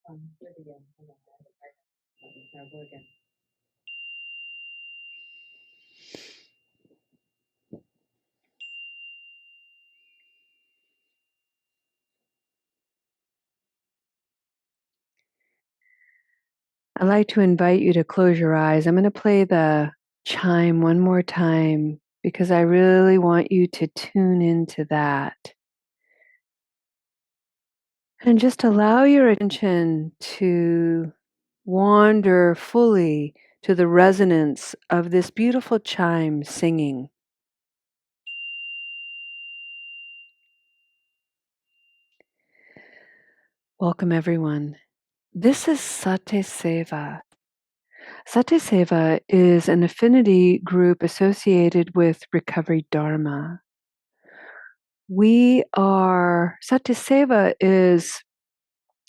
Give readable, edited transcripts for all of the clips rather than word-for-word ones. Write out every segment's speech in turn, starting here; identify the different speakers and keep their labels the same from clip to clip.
Speaker 1: Do it again. Hold on. Now go again. I'd like to invite you to close your eyes. I'm going to play the chime one more time because I really want you to tune into that. And just allow your attention to wander fully to the resonance of this beautiful chime singing. Welcome, everyone. This is SatiSeva. SatiSeva is an affinity group associated with Recovery Dharma. SatiSeva is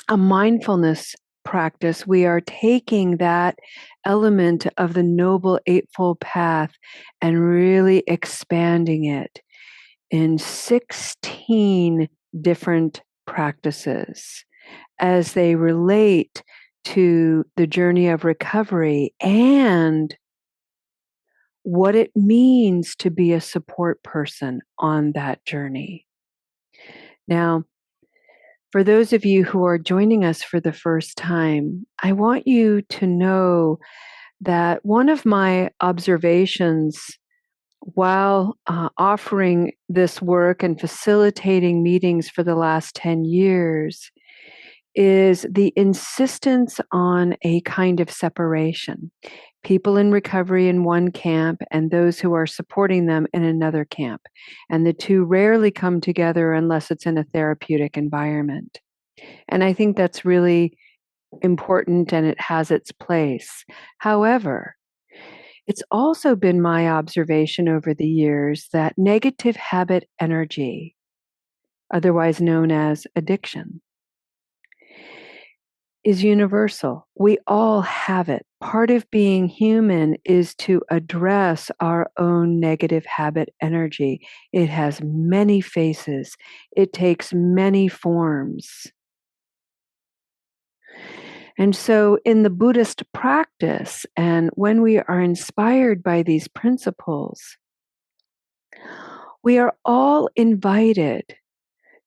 Speaker 1: a mindfulness practice. We are taking that element of the Noble Eightfold Path and really expanding it in 16 different practices as they relate to the journey of recovery and what it means to be a support person on that journey. Now, for those of you who are joining us for the first time, I want you to know that one of my observations while offering this work and facilitating meetings for the last 10 years is the insistence on a kind of separation. People in recovery in one camp and those who are supporting them in another camp. And the two rarely come together unless it's in a therapeutic environment. And I think that's really important and it has its place. However, it's also been my observation over the years that negative habit energy, otherwise known as addiction, is universal. We all have it. Part of being human is to address our own negative habit energy. It has many faces, it takes many forms. And so, in the Buddhist practice, and when we are inspired by these principles, we are all invited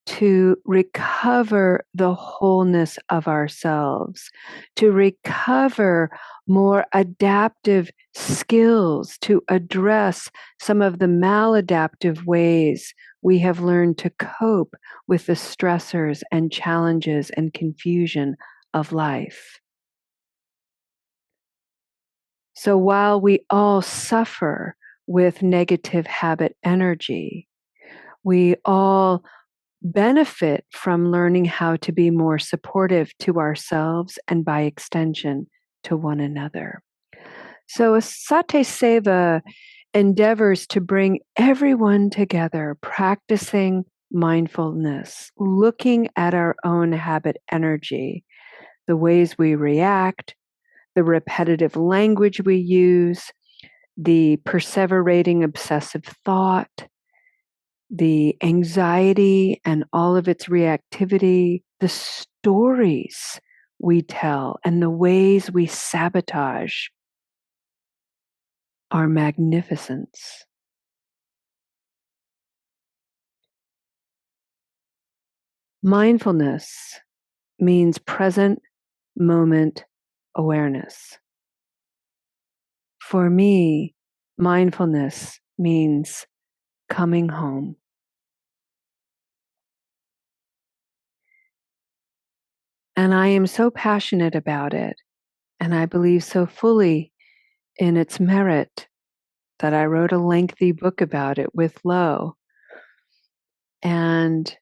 Speaker 1: to recover the wholeness of ourselves, to recover more adaptive skills to address some of the maladaptive ways we have learned to cope with the stressors and challenges and confusion of life. So while we all suffer with negative habit energy, we all benefit from learning how to be more supportive to ourselves and by extension to one another. So SatiSeva endeavors to bring everyone together, practicing mindfulness, looking at our own habit energy, the ways we react, the repetitive language we use, the perseverating obsessive thought, the anxiety and all of its reactivity, the stories we tell, and the ways we sabotage our magnificence. Mindfulness means present moment awareness. For me, mindfulness means coming home. And I am so passionate about it, and I believe so fully in its merit that I wrote a lengthy book about it with Lo. And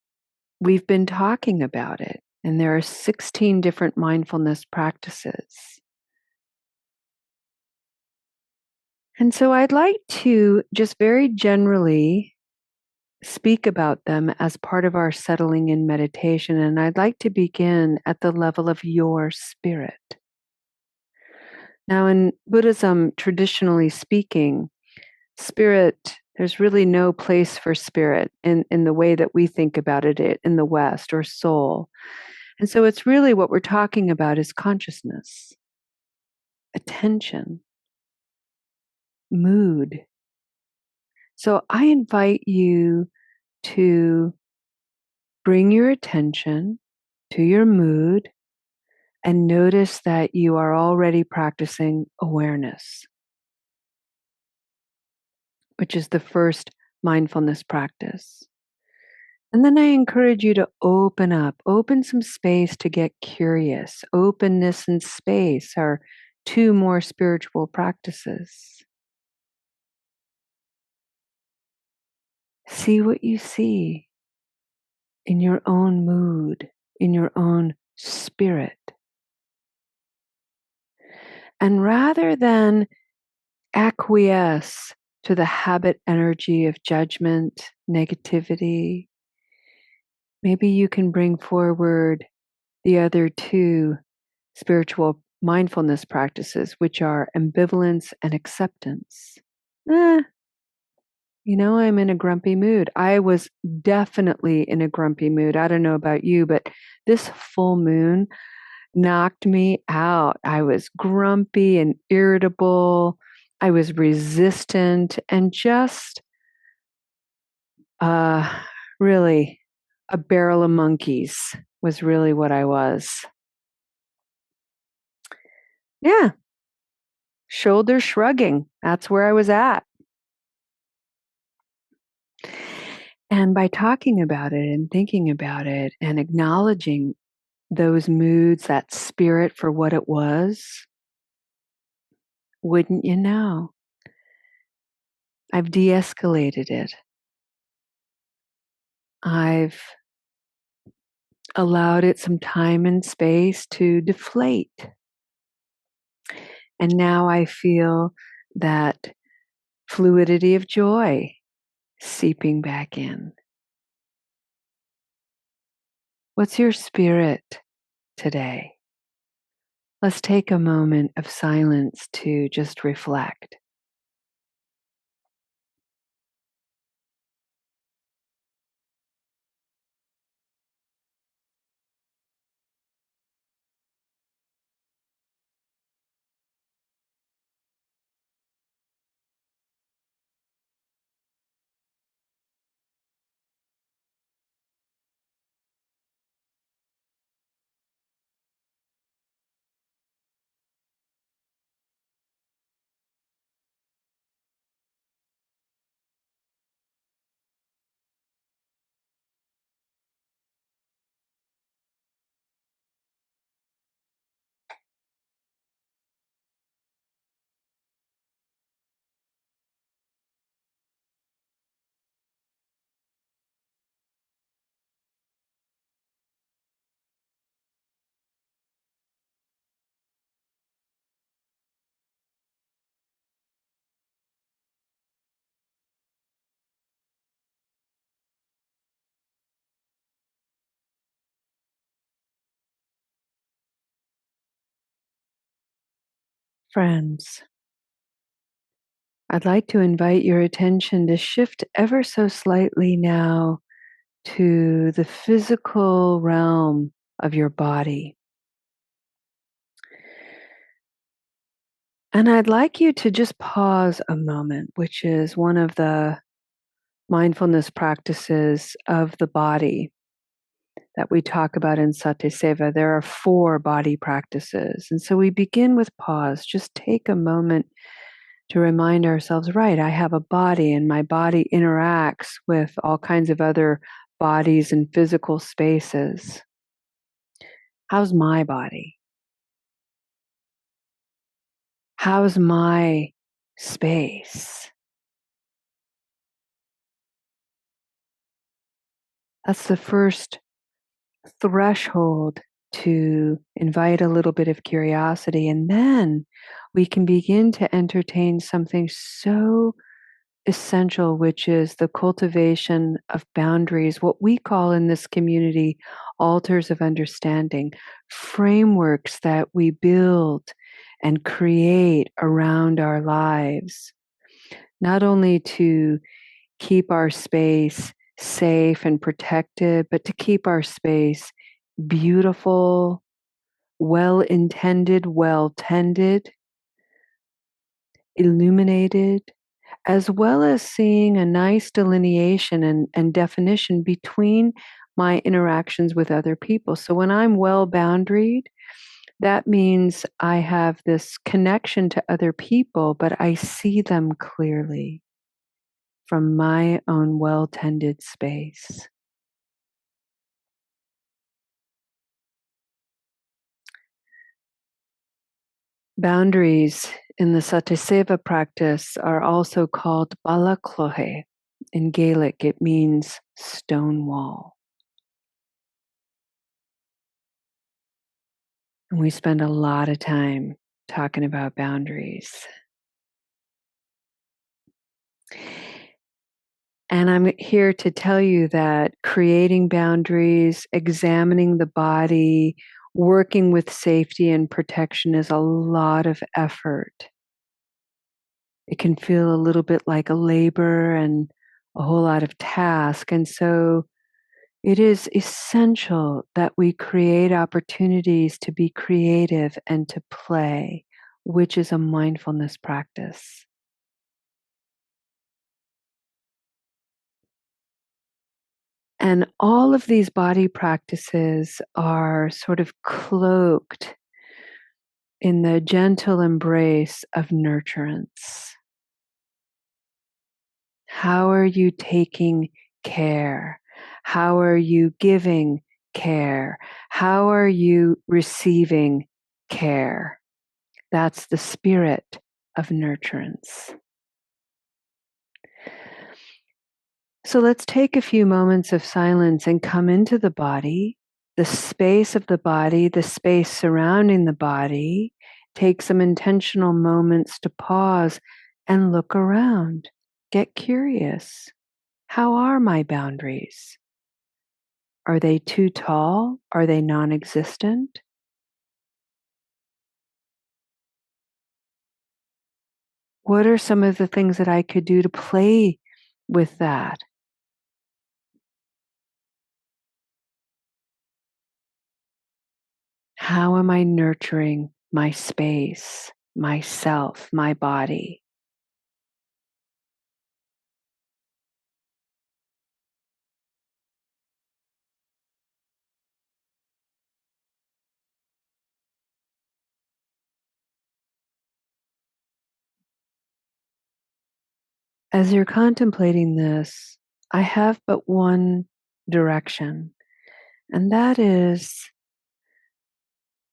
Speaker 1: we've been talking about it, and there are 16 different mindfulness practices. And so I'd like to just very generally speak about them as part of our settling in meditation. And I'd like to begin at the level of your spirit. Now, in Buddhism, traditionally speaking, spirit, there's really no place for spirit in the way that we think about it in the West, or soul. And so it's really what we're talking about is consciousness, attention, mood. So I invite you to bring your attention to your mood and notice that you are already practicing awareness, which is the first mindfulness practice. And then I encourage you to open up, open some space to get curious. Openness and space are two more spiritual practices. See what you see in your own mood, in your own spirit. And rather than acquiesce to the habit energy of judgment, negativity, maybe you can bring forward the other two spiritual mindfulness practices, which are ambivalence and acceptance. Eh, I'm in a grumpy mood. I was definitely in a grumpy mood. I don't know about you, but this full moon knocked me out. I was grumpy and irritable. I was resistant and just uh, really a barrel of monkeys was really what I was. Yeah, shoulder shrugging. That's where I was at. And by talking about it and thinking about it and acknowledging those moods, that spirit for what it was, wouldn't you know? I've de escalated it. I've allowed it some time and space to deflate. And now I feel that fluidity of joy seeping back in. What's your spirit today? Let's take a moment of silence to just reflect. Friends, I'd like to invite your attention to shift ever so slightly now to the physical realm of your body. And I'd like you to just pause a moment, which is one of the mindfulness practices of the body that we talk about in SatiSeva. There are 4 body practices. And so we begin with pause. Just take a moment to remind ourselves, right, I have a body and my body interacts with all kinds of other bodies and physical spaces. How's my body? How's my space? That's the first threshold to invite a little bit of curiosity. And then we can begin to entertain something so essential, which is the cultivation of boundaries, what we call in this community altars of understanding, frameworks that we build and create around our lives, not only to keep our space safe and protected, but to keep our space beautiful, well-intended, well-tended, illuminated, as well as seeing a nice delineation and definition between my interactions with other people. So when I'm well boundaried, that means I have this connection to other people, but I see them clearly from my own well tended space. Boundaries in the SatiSeva practice are also called balaklohe. In Gaelic, it means stone wall. And we spend a lot of time talking about boundaries. And I'm here to tell you that creating boundaries, examining the body, working with safety and protection is a lot of effort. It can feel a little bit like a labor and a whole lot of task. And so it is essential that we create opportunities to be creative and to play, which is a mindfulness practice. And all of these body practices are sort of cloaked in the gentle embrace of nurturance. How are you taking care? How are you giving care? How are you receiving care? That's the spirit of nurturance. So let's take a few moments of silence and come into the body, the space of the body, the space surrounding the body. Take some intentional moments to pause and look around. Get curious. How are my boundaries? Are they too tall? Are they non existent? What are some of the things that I could do to play with that? How am I nurturing my space, myself, my body? As you're contemplating this, I have but one direction, and that is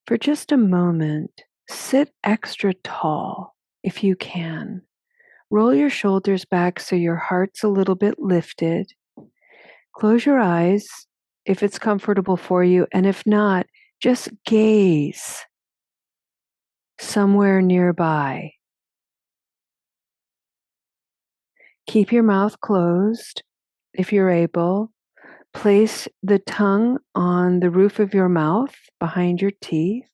Speaker 1: for just a moment, sit extra tall if you can. Roll your shoulders back so your heart's a little bit lifted. Close your eyes if it's comfortable for you, and if not, just gaze somewhere nearby. Keep your mouth closed if you're able. Place the tongue on the roof of your mouth behind your teeth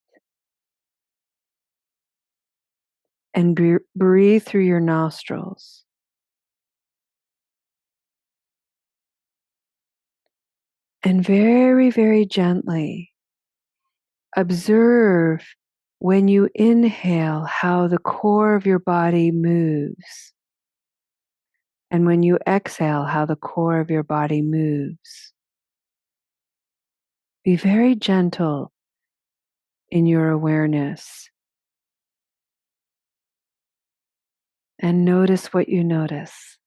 Speaker 1: and breathe through your nostrils. And very, very gently observe when you inhale how the core of your body moves. And when you exhale, how the core of your body moves. Be very gentle in your awareness and notice what you notice.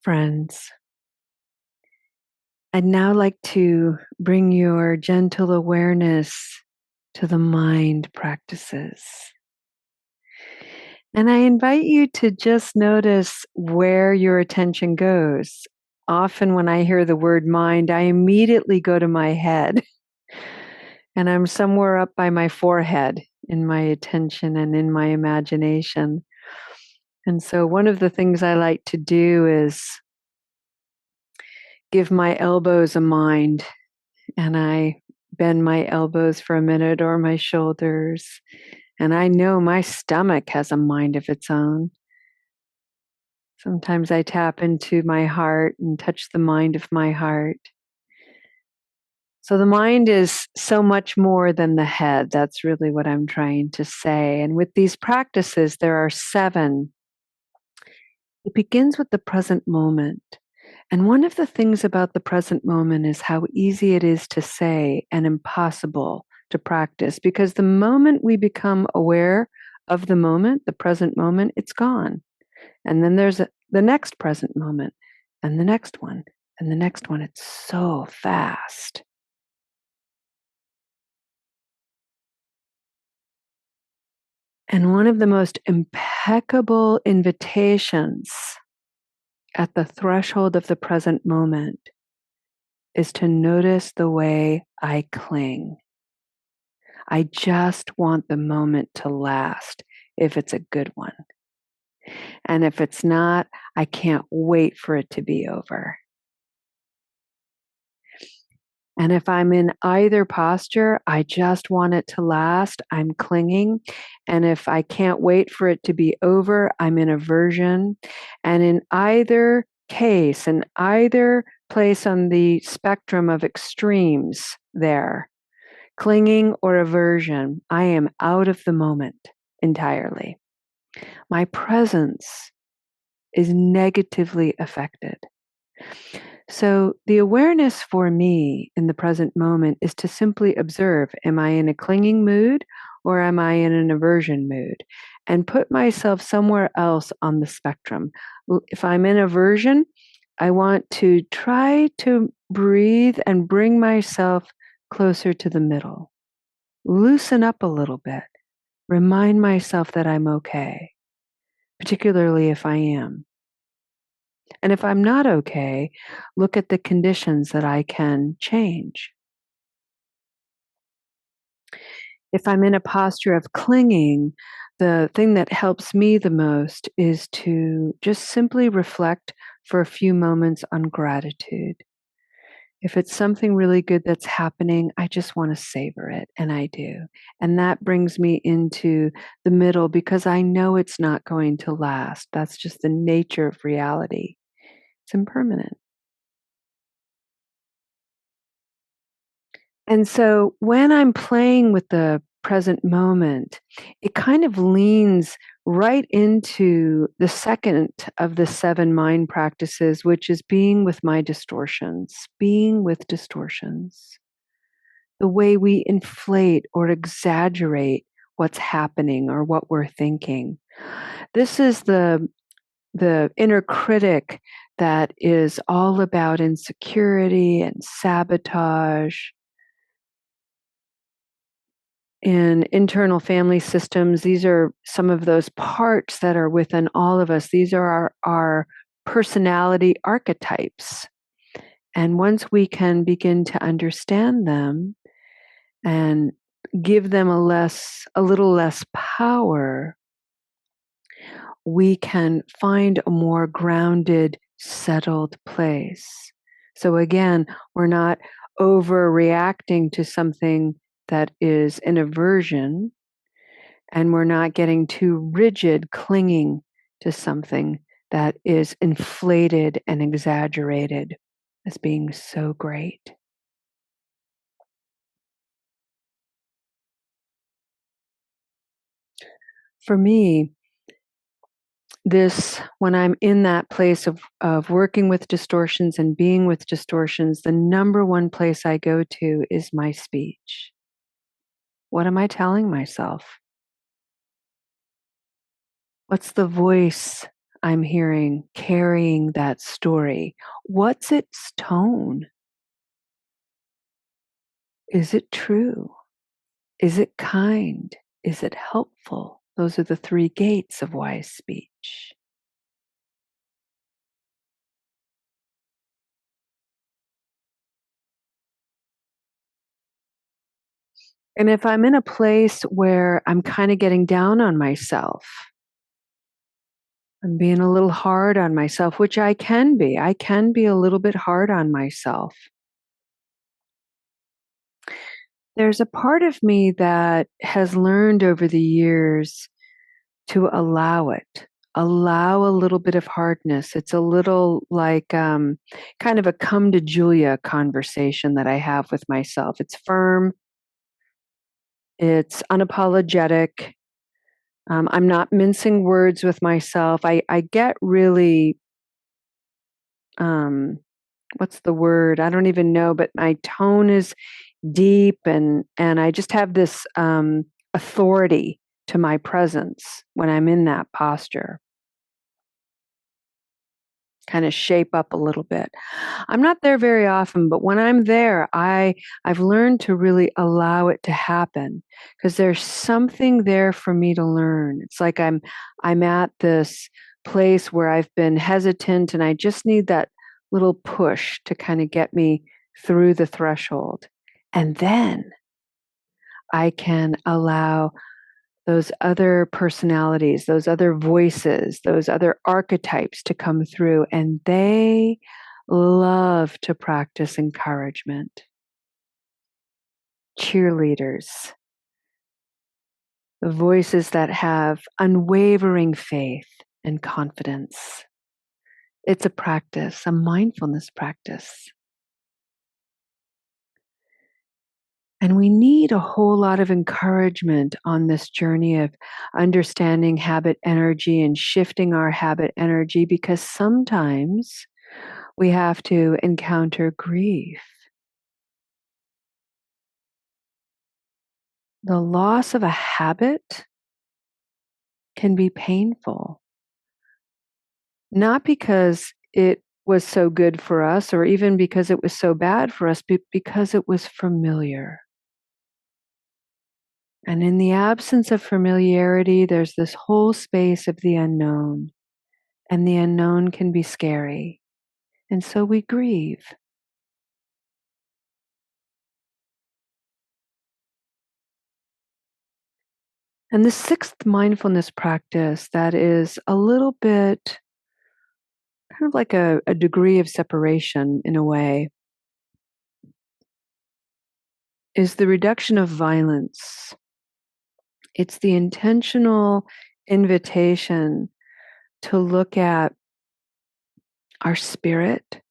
Speaker 1: Friends, I'd now like to bring your gentle awareness to the mind practices. And I invite you to just notice where your attention goes. Often, when I hear the word mind, I immediately go to my head, and I'm somewhere up by my forehead in my attention and in my imagination. And so, one of the things I like to do is give my elbows a mind, and I bend my elbows for a minute or my shoulders. And I know my stomach has a mind of its own. Sometimes I tap into my heart and touch the mind of my heart. So the mind is so much more than the head. That's really what I'm trying to say. And with these practices, there are 7. It begins with the present moment. And one of the things about the present moment is how easy it is to say and impossible to practice, because the moment we become aware of the moment, the present moment, it's gone. And then there's the next present moment, and the next one, and the next one. It's so fast. And one of the most impeccable invitations at the threshold of the present moment is to notice the way I cling. I just want the moment to last if it's a good one. And if it's not, I can't wait for it to be over. And if I'm in either posture, I just want it to last. I'm clinging. And if I can't wait for it to be over, I'm in aversion. And in either case, in either place on the spectrum of extremes there, clinging or aversion, I am out of the moment entirely. My presence is negatively affected. So the awareness for me in the present moment is to simply observe, am I in a clinging mood or am I in an aversion mood? And put myself somewhere else on the spectrum. If I'm in aversion, I want to try to breathe and bring myself closer to the middle. Loosen up a little bit. Remind myself that I'm okay, particularly if I am. And if I'm not okay, look at the conditions that I can change. If I'm in a posture of clinging, the thing that helps me the most is to just simply reflect for a few moments on gratitude. If it's something really good that's happening, I just want to savor it, and I do. And that brings me into the middle because I know it's not going to last. That's just the nature of reality. It's impermanent. And so when I'm playing with the present moment, it kind of leans right into the second of the 7 mind practices, which is being with my distortions, being with distortions, the way we inflate or exaggerate what's happening or what we're thinking. This is the inner critic that is all about insecurity and sabotage. In internal family systems, these are some of those parts that are within all of us. These are our personality archetypes. And once we can begin to understand them and give them a little less power, we can find a more grounded, settled place. So again, we're not overreacting to something that is an aversion, and we're not getting too rigid, clinging to something that is inflated and exaggerated as being so great. For me, this, when I'm in that place of working with distortions and being with distortions, the number one place I go to is my speech. What am I telling myself? What's the voice I'm hearing carrying that story? What's its tone? Is it true? Is it kind? Is it helpful? Those are the three gates of wise speech. And if I'm in a place where I'm kind of getting down on myself, I'm being a little hard on myself, which I can be. I can be a little bit hard on myself. There's a part of me that has learned over the years to allow it, allow a little bit of hardness. It's a little like kind of a come to Julia conversation that I have with myself. It's firm, it's unapologetic. I'm not mincing words with myself. I get really, um, what's the word? I don't even know, but my tone is deep, and I just have this authority to my presence when I'm in that posture. Kind of shape up a little bit. I'm not there very often, but when I'm there, I've learned to really allow it to happen because there's something there for me to learn. It's like I'm at this place where I've been hesitant and I just need that little push to kind of get me through the threshold. And then I can allow those other personalities, those other voices, those other archetypes to come through, and they love to practice encouragement. Cheerleaders, the voices that have unwavering faith and confidence. It's a practice, a mindfulness practice. And we need a whole lot of encouragement on this journey of understanding habit energy and shifting our habit energy because sometimes we have to encounter grief. The loss of a habit can be painful, not because it was so good for us or even because it was so bad for us, but because it was familiar. And in the absence of familiarity, there's this whole space of the unknown, and the unknown can be scary. And so we grieve. And the sixth mindfulness practice that is a little bit kind of like a degree of separation in a way is the reduction of violence. It's the intentional invitation to look at our spirit,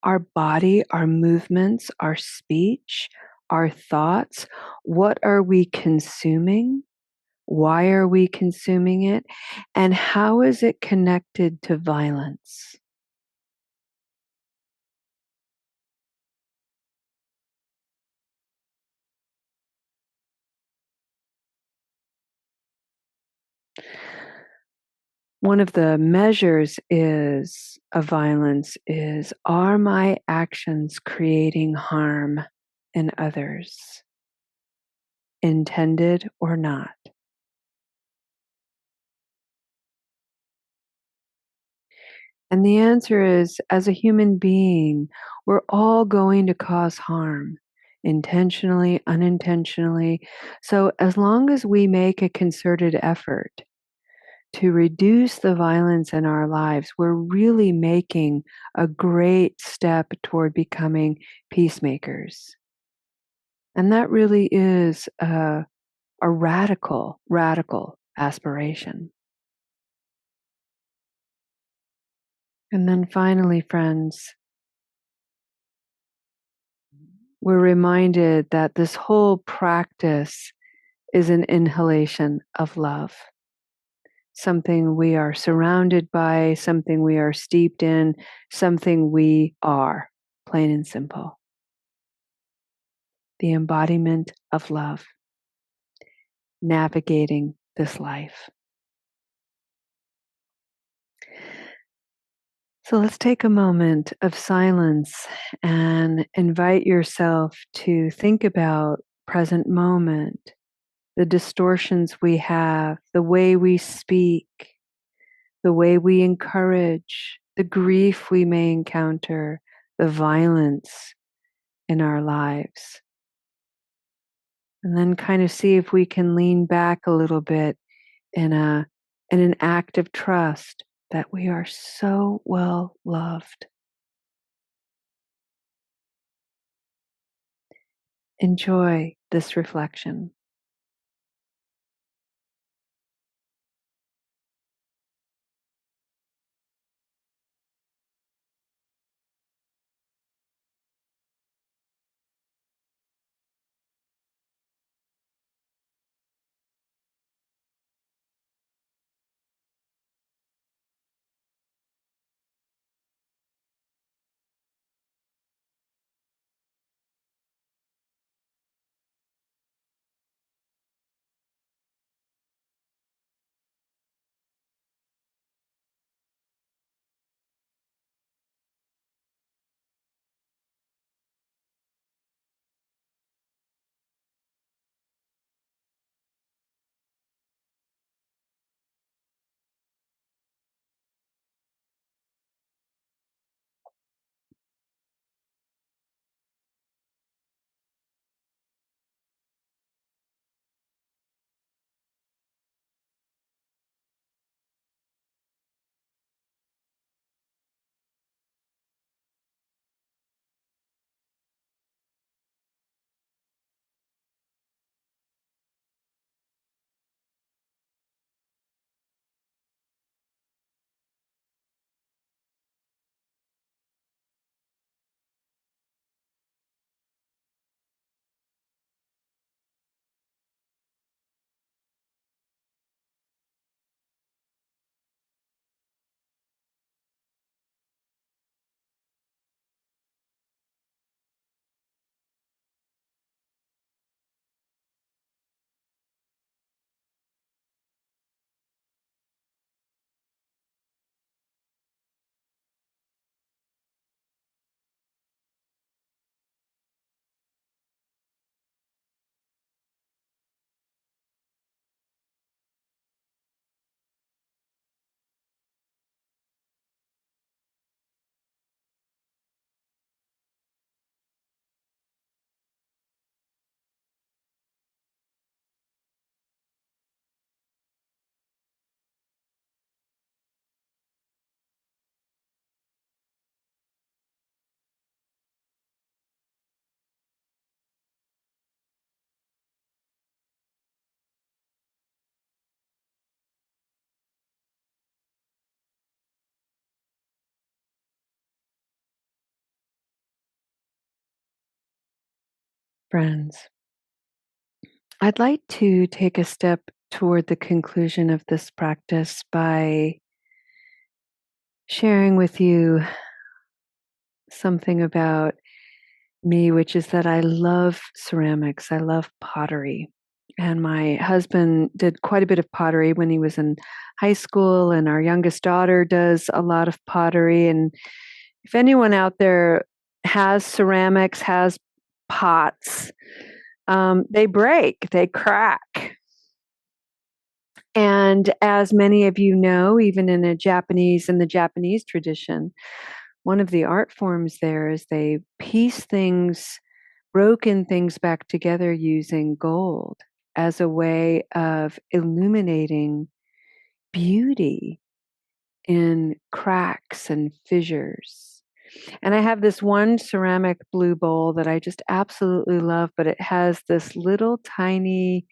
Speaker 1: our body, our movements, our speech, our thoughts. What are we consuming? Why are we consuming it? And how is it connected to violence? One of the measures is of violence is, are my actions creating harm in others, intended or not? And the answer is, as a human being, we're all going to cause harm, intentionally, unintentionally. So as long as we make a concerted effort to reduce the violence in our lives, we're really making a great step toward becoming peacemakers. And that really is a radical, radical aspiration. And then finally, friends, we're reminded that this whole practice is an inhalation of love, something we are surrounded by, something we are steeped in, something we are, plain and simple. The embodiment of love, navigating this life. So let's take a moment of silence and invite yourself to think about present moment, the distortions we have, the way we speak, the way we encourage, the grief we may encounter, the violence in our lives. And then kind of see if we can lean back a little bit in an act of trust that we are so well loved. Enjoy this reflection. Friends, I'd like to take a step toward the conclusion of this practice by sharing with you something about me, which is that I love ceramics. I love pottery. And my husband did quite a bit of pottery when he was in high school, and our youngest daughter does a lot of pottery. And if anyone out there has ceramics, has pots, they break, they crack. And as many of you know, even in the Japanese tradition, one of the art forms there is they piece things, broken things back together using gold as a way of illuminating beauty in cracks and fissures. And I have this one ceramic blue bowl that I just absolutely love, but it has this little tiny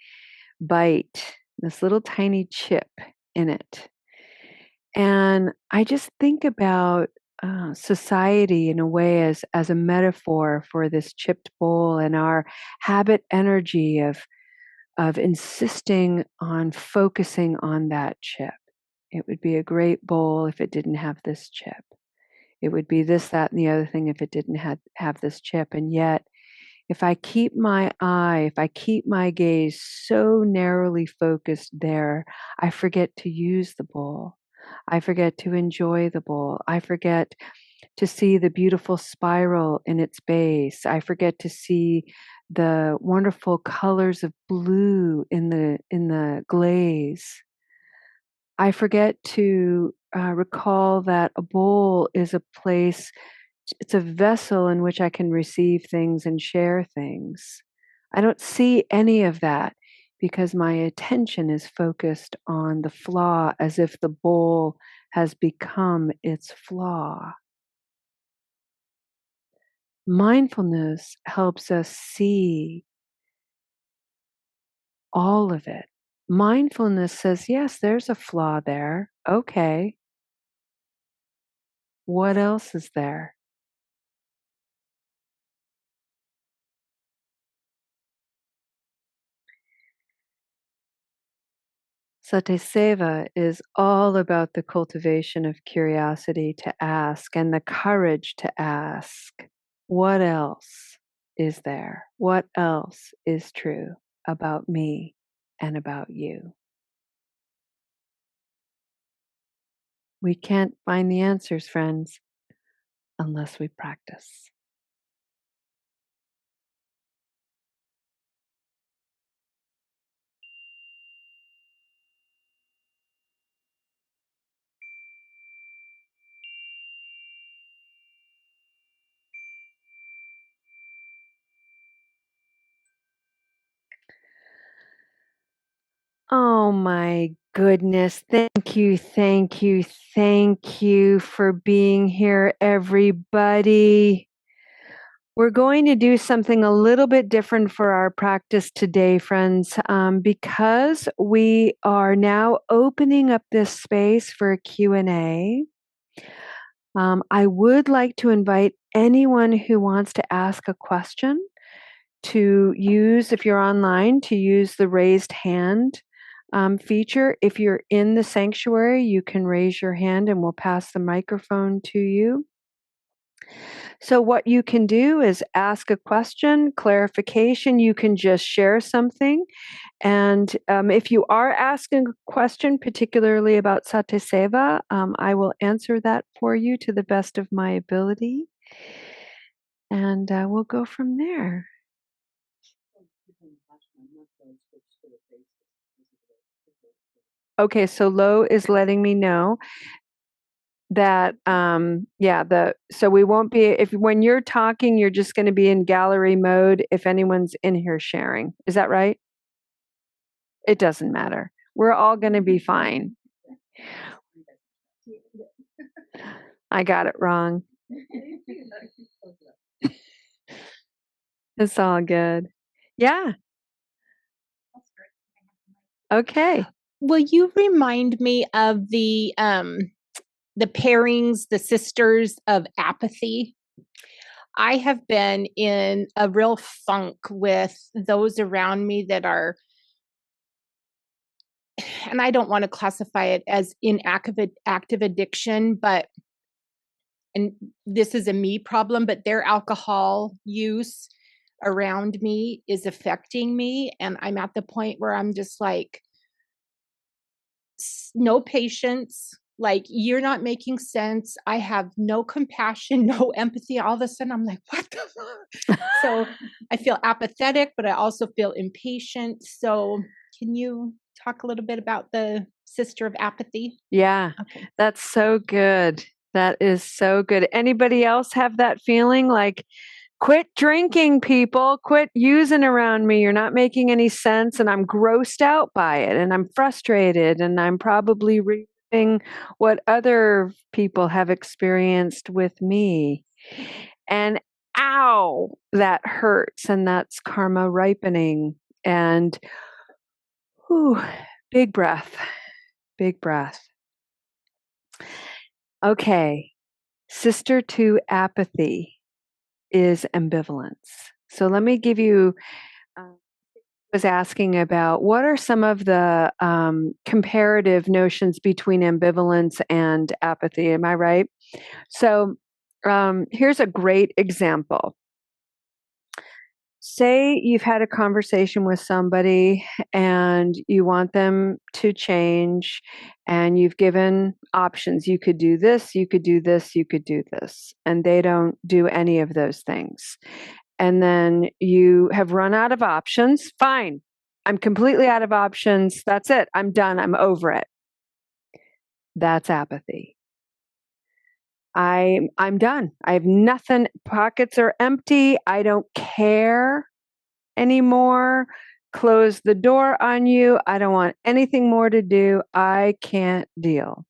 Speaker 1: bite, this little tiny chip in it. And I just think about society in a way as a metaphor for this chipped bowl and our habit energy of insisting on focusing on that chip. It would be a great bowl if it didn't have this chip. It would be this, that, and the other thing if it didn't have this chip. And yet, if I keep my eye, if I keep my gaze so narrowly focused there, I forget to use the bowl. I forget to enjoy the bowl. I forget to see the beautiful spiral in its base. I forget to see the wonderful colors of blue in the glaze. I forget to recall that a bowl is a place, it's a vessel in which I can receive things and share things. I don't see any of that because my attention is focused on the flaw as if the bowl has become its flaw. Mindfulness helps us see all of it. Mindfulness says, yes, there's a flaw there. Okay. What else is there? SatiSeva is all about the cultivation of curiosity to ask and the courage to ask, what else is there? What else is true about me and about you? We can't find the answers, friends, unless we practice. Oh my goodness. Thank you, thank you, thank you for being here, everybody. We're going to do something a little bit different for our practice today, friends, because we are now opening up this space for a Q&A. I would like to invite anyone who wants to ask a question to use, if you're online, to use the raised hand feature. If you're in the sanctuary, you can raise your hand and we'll pass the microphone to you. So, what you can do is ask a question, clarification. You can just share something. And if you are asking a question, particularly about SatiSeva, I will answer that for you to the best of my ability. And we'll go from there. Okay, so Lo is letting me know that so we won't be, if when you're talking you're just going to be in gallery mode if anyone's in here sharing. Is that right? It doesn't matter. We're all going to be fine. I got it wrong. It's all good. Yeah. Okay.
Speaker 2: Will you remind me of the pairings, the sisters of apathy? I have been in a real funk with those around me that are, and I don't want to classify it as active addiction, but, and this is a me problem, but their alcohol use around me is affecting me. And I'm at the point where I'm just like, no patience, like, you're not making sense. I have no compassion, no empathy. All of a sudden I'm like, what the fuck? So I feel apathetic, but I also feel impatient. So can you talk a little bit about the sister of apathy?
Speaker 1: Yeah. Okay. That's so good. That is so good. Anybody else have that feeling like, quit drinking, people, quit using around me. You're not making any sense. And I'm grossed out by it. And I'm frustrated. And I'm probably reading what other people have experienced with me. And ow, that hurts. And that's karma ripening. And whew, big breath, big breath. Okay. Sister to apathy is ambivalence. So let me give you, was asking about what are some of the comparative notions between ambivalence and apathy. Am I right? So here's a great example. Say you've had a conversation with somebody and you want them to change, and you've given options. You could do this, you could do this, you could do this, and they don't do any of those things. And then you have run out of options. Fine. I'm completely out of options. That's it. I'm done. I'm over it. That's apathy. I'm done. I have nothing. Pockets are empty. I don't care anymore. Close the door on you. I don't want anything more to do. I can't deal.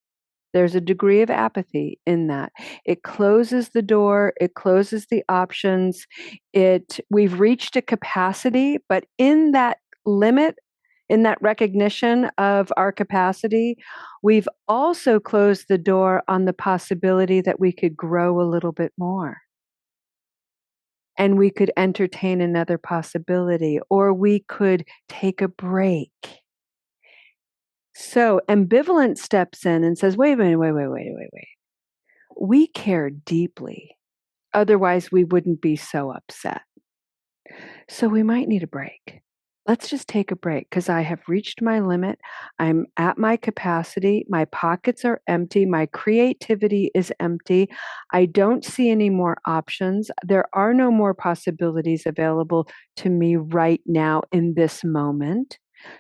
Speaker 1: There's a degree of apathy in that. It closes the door, it closes the options. We've reached a capacity, but in that limit, in that recognition of our capacity, we've also closed the door on the possibility that we could grow a little bit more. And we could entertain another possibility, or we could take a break. So ambivalence steps in and says, wait. We care deeply. Otherwise, we wouldn't be so upset. So we might need a break. Let's just take a break because I have reached my limit. I'm at my capacity. My pockets are empty. My creativity is empty. I don't see any more options. There are no more possibilities available to me right now in this moment.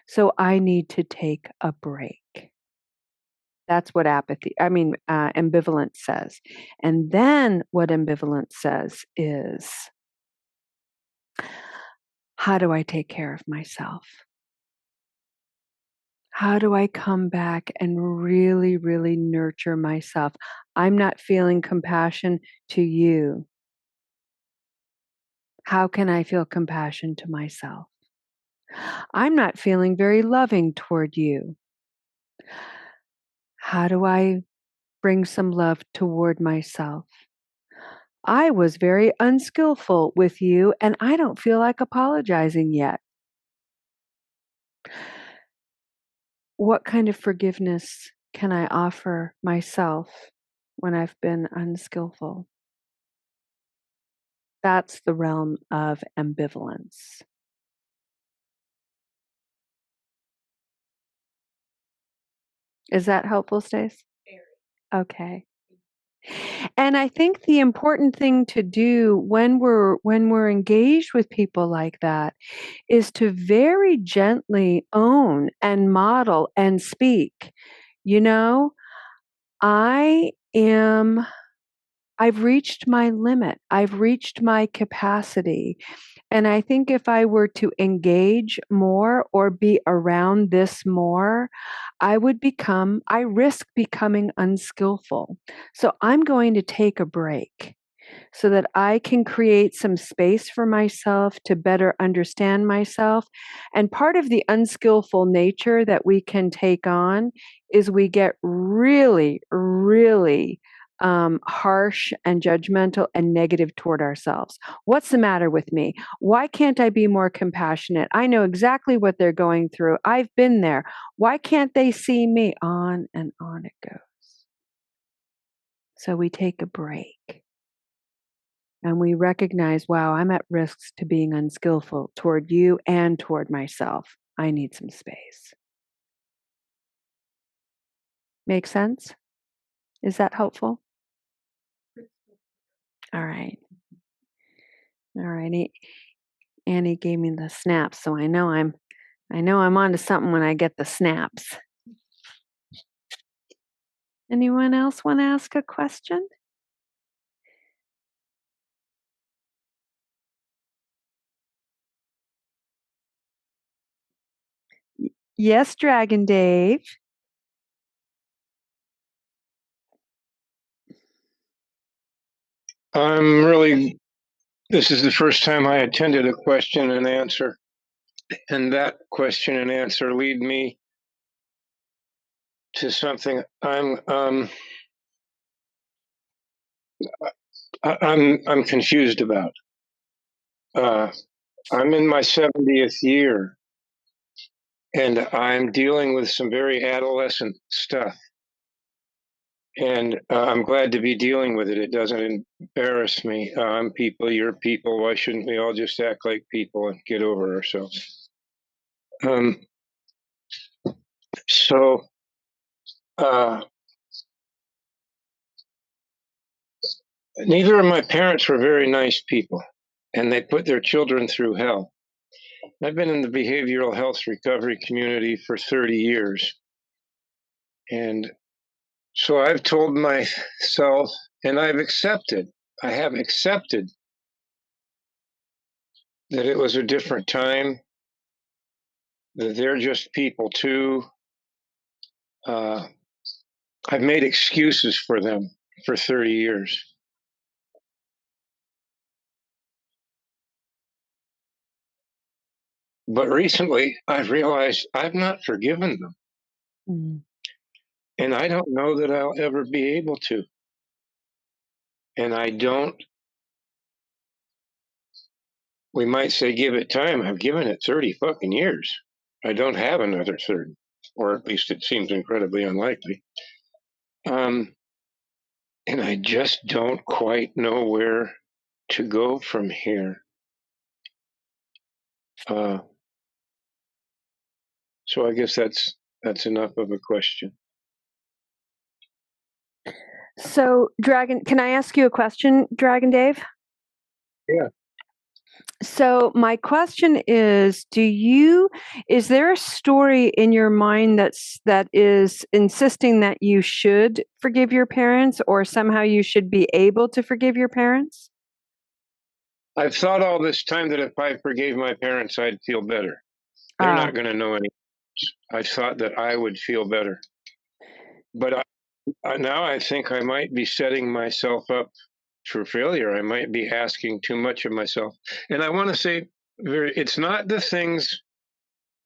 Speaker 1: So I need to take a break. That's what ambivalence says. And then what ambivalence says is, how do I take care of myself? How do I come back and really, really nurture myself? I'm not feeling compassion to you. How can I feel compassion to myself? I'm not feeling very loving toward you. How do I bring some love toward myself? I was very unskillful with you, and I don't feel like apologizing yet. What kind of forgiveness can I offer myself when I've been unskillful? That's the realm of ambivalence. Is that helpful, Stace? Okay. And I think the important thing to do when we're engaged with people like that is to very gently own and model and speak. You know, I am I've reached my limit. I've reached my capacity. And I think if I were to engage more or be around this more, I risk becoming unskillful. So I'm going to take a break so that I can create some space for myself to better understand myself. And part of the unskillful nature that we can take on is we get really, really harsh and judgmental and negative toward ourselves. What's the matter with me? Why can't I be more compassionate? I know exactly what they're going through. I've been there. Why can't they see me? On and on it goes. So we take a break. And we recognize, wow, I'm at risk to being unskillful toward you and toward myself. I need some space. Make sense? Is that helpful? All right. All righty. Annie gave me the snaps, so I know I'm onto something when I get the snaps. Anyone else want to ask a question? Yes, Dragon Dave.
Speaker 3: This is the first time I attended a question and answer, and that question and answer lead me to something I'm confused about. I'm in my 70th year, and I'm dealing with some very adolescent stuff. And I'm glad to be dealing with it. It doesn't embarrass me. I'm people, you're people. Why shouldn't we all just act like people and get over ourselves? Um, so, neither of my parents were very nice people, and they put their children through hell. I've been in the behavioral health recovery community for 30 years. And so I've told myself, and I have accepted that it was a different time, that they're just people too. I've made excuses for them for 30 years. But recently, I've realized I've not forgiven them.
Speaker 1: Mm.
Speaker 3: And I don't know that I'll ever be able to. And we might say give it time. I've given it 30 fucking years. I don't have another 30, or at least it seems incredibly unlikely. And I just don't quite know where to go from here. So I guess that's enough of a question.
Speaker 1: So, Dragon, can I ask you a question, Dragon Dave?
Speaker 3: Yeah.
Speaker 1: So my question is, is there a story in your mind that is insisting that you should forgive your parents, or somehow you should be able to forgive your parents?
Speaker 3: I've thought all this time that if I forgave my parents, I'd feel better. They're not going to know any. I thought that I would feel better. But now I think I might be setting myself up for failure. I might be asking too much of myself. And I want to say, it's not the things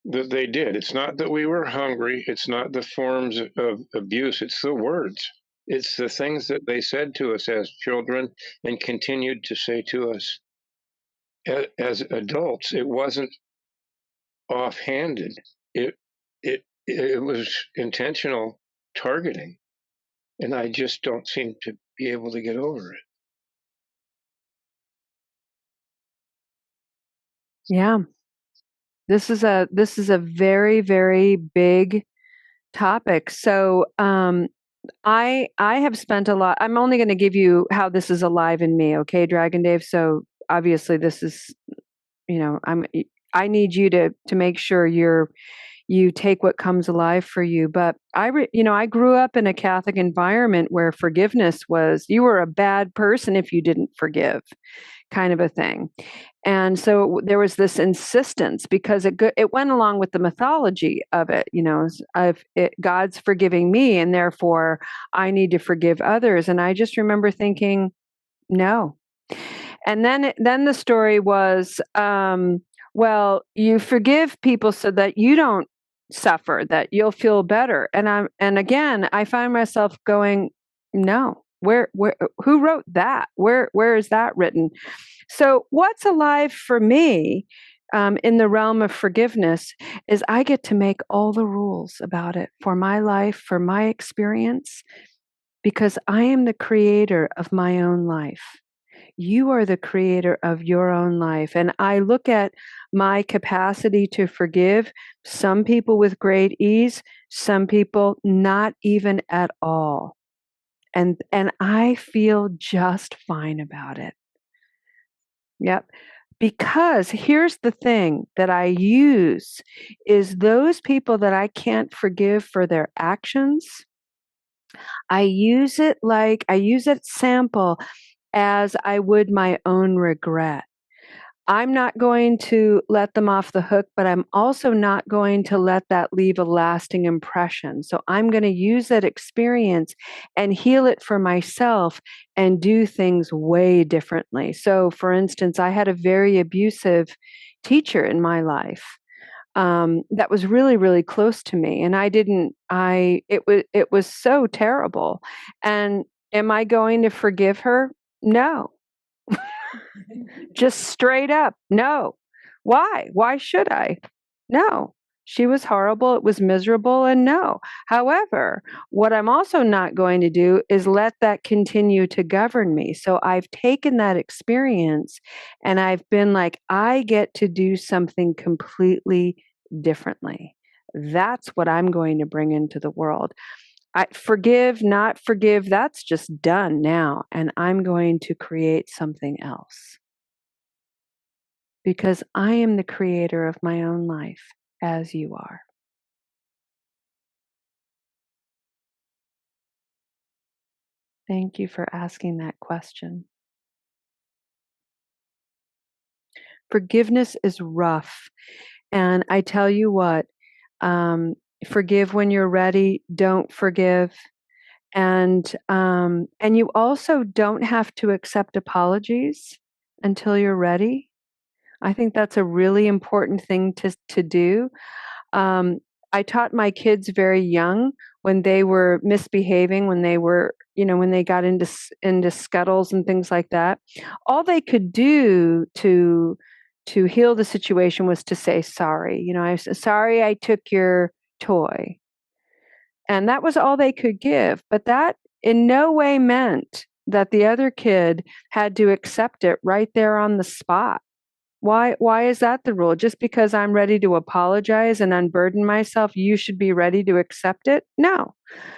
Speaker 3: that they did. It's not that we were hungry. It's not the forms of abuse. It's the words. It's the things that they said to us as children and continued to say to us as adults. It wasn't offhanded. It was intentional targeting, and I just don't seem to be able to get over it.
Speaker 1: Yeah. This is a very, very big topic. So I have spent a lot. I'm only going to give you how this is alive in me, okay, Dragon Dave? So obviously this is, I need you to make sure you take what comes alive for you. But I grew up in a Catholic environment where forgiveness was, you were a bad person if you didn't forgive, kind of a thing. And so there was this insistence, because it went along with the mythology of it. God's forgiving me, and therefore I need to forgive others. And I just remember thinking, no. And then the story was, well, you forgive people so that you don't suffer, that you'll feel better. And again, I find myself going, no. Where who wrote that? Where is that written? So what's alive for me in the realm of forgiveness is I get to make all the rules about it for my life, for my experience, because I am the creator of my own life. You are the creator of your own life. And I look at my capacity to forgive some people with great ease, some people not even at all. And I feel just fine about it. Yep. Because here's the thing that I use is those people that I can't forgive for their actions. I use it sample as I would my own regret. I'm not going to let them off the hook, but I'm also not going to let that leave a lasting impression. So I'm going to use that experience and heal it for myself and do things way differently. So, for instance, I had a very abusive teacher in my life that was really, really close to me, and it was so terrible. And am I going to forgive her? No. Just straight up, no. Why? Why should I? No. She was horrible. It was miserable. And no. However, what I'm also not going to do is let that continue to govern me. So I've taken that experience and I've been like, I get to do something completely differently. That's what I'm going to bring into the world. I forgive, not forgive, that's just done now. And I'm going to create something else because I am the creator of my own life, as you are. Thank you for asking that question. Forgiveness is rough. And I tell you what, um, forgive when you're ready, don't forgive. And you also don't have to accept apologies until you're ready. I think that's a really important thing to do. Um, I taught my kids very young when they were misbehaving, when they were, when they got into scuttles and things like that. All they could do to heal the situation was to say sorry. I said, sorry, I took your toy, and that was all they could give. But that in no way meant that the other kid had to accept it right there on the spot. Why is that the rule? Just because I'm ready to apologize and unburden myself, you should be ready to accept it? No.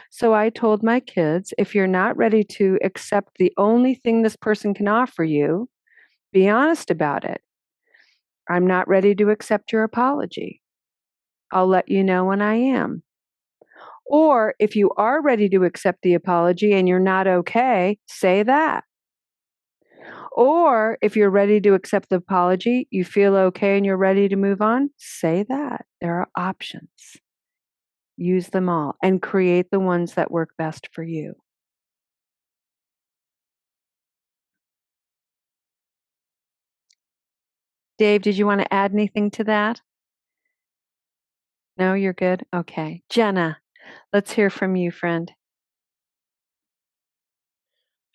Speaker 1: So I told my kids, if you're not ready to accept the only thing this person can offer you, be honest about it. I'm not ready to accept your apology. I'll let you know when I am. Or if you are ready to accept the apology and you're not okay, say that. Or if you're ready to accept the apology, you feel okay and you're ready to move on, say that. There are options. Use them all and create the ones that work best for you. Dave, did you want to add anything to that? No, you're good? Okay. Jenna, let's hear from you, friend.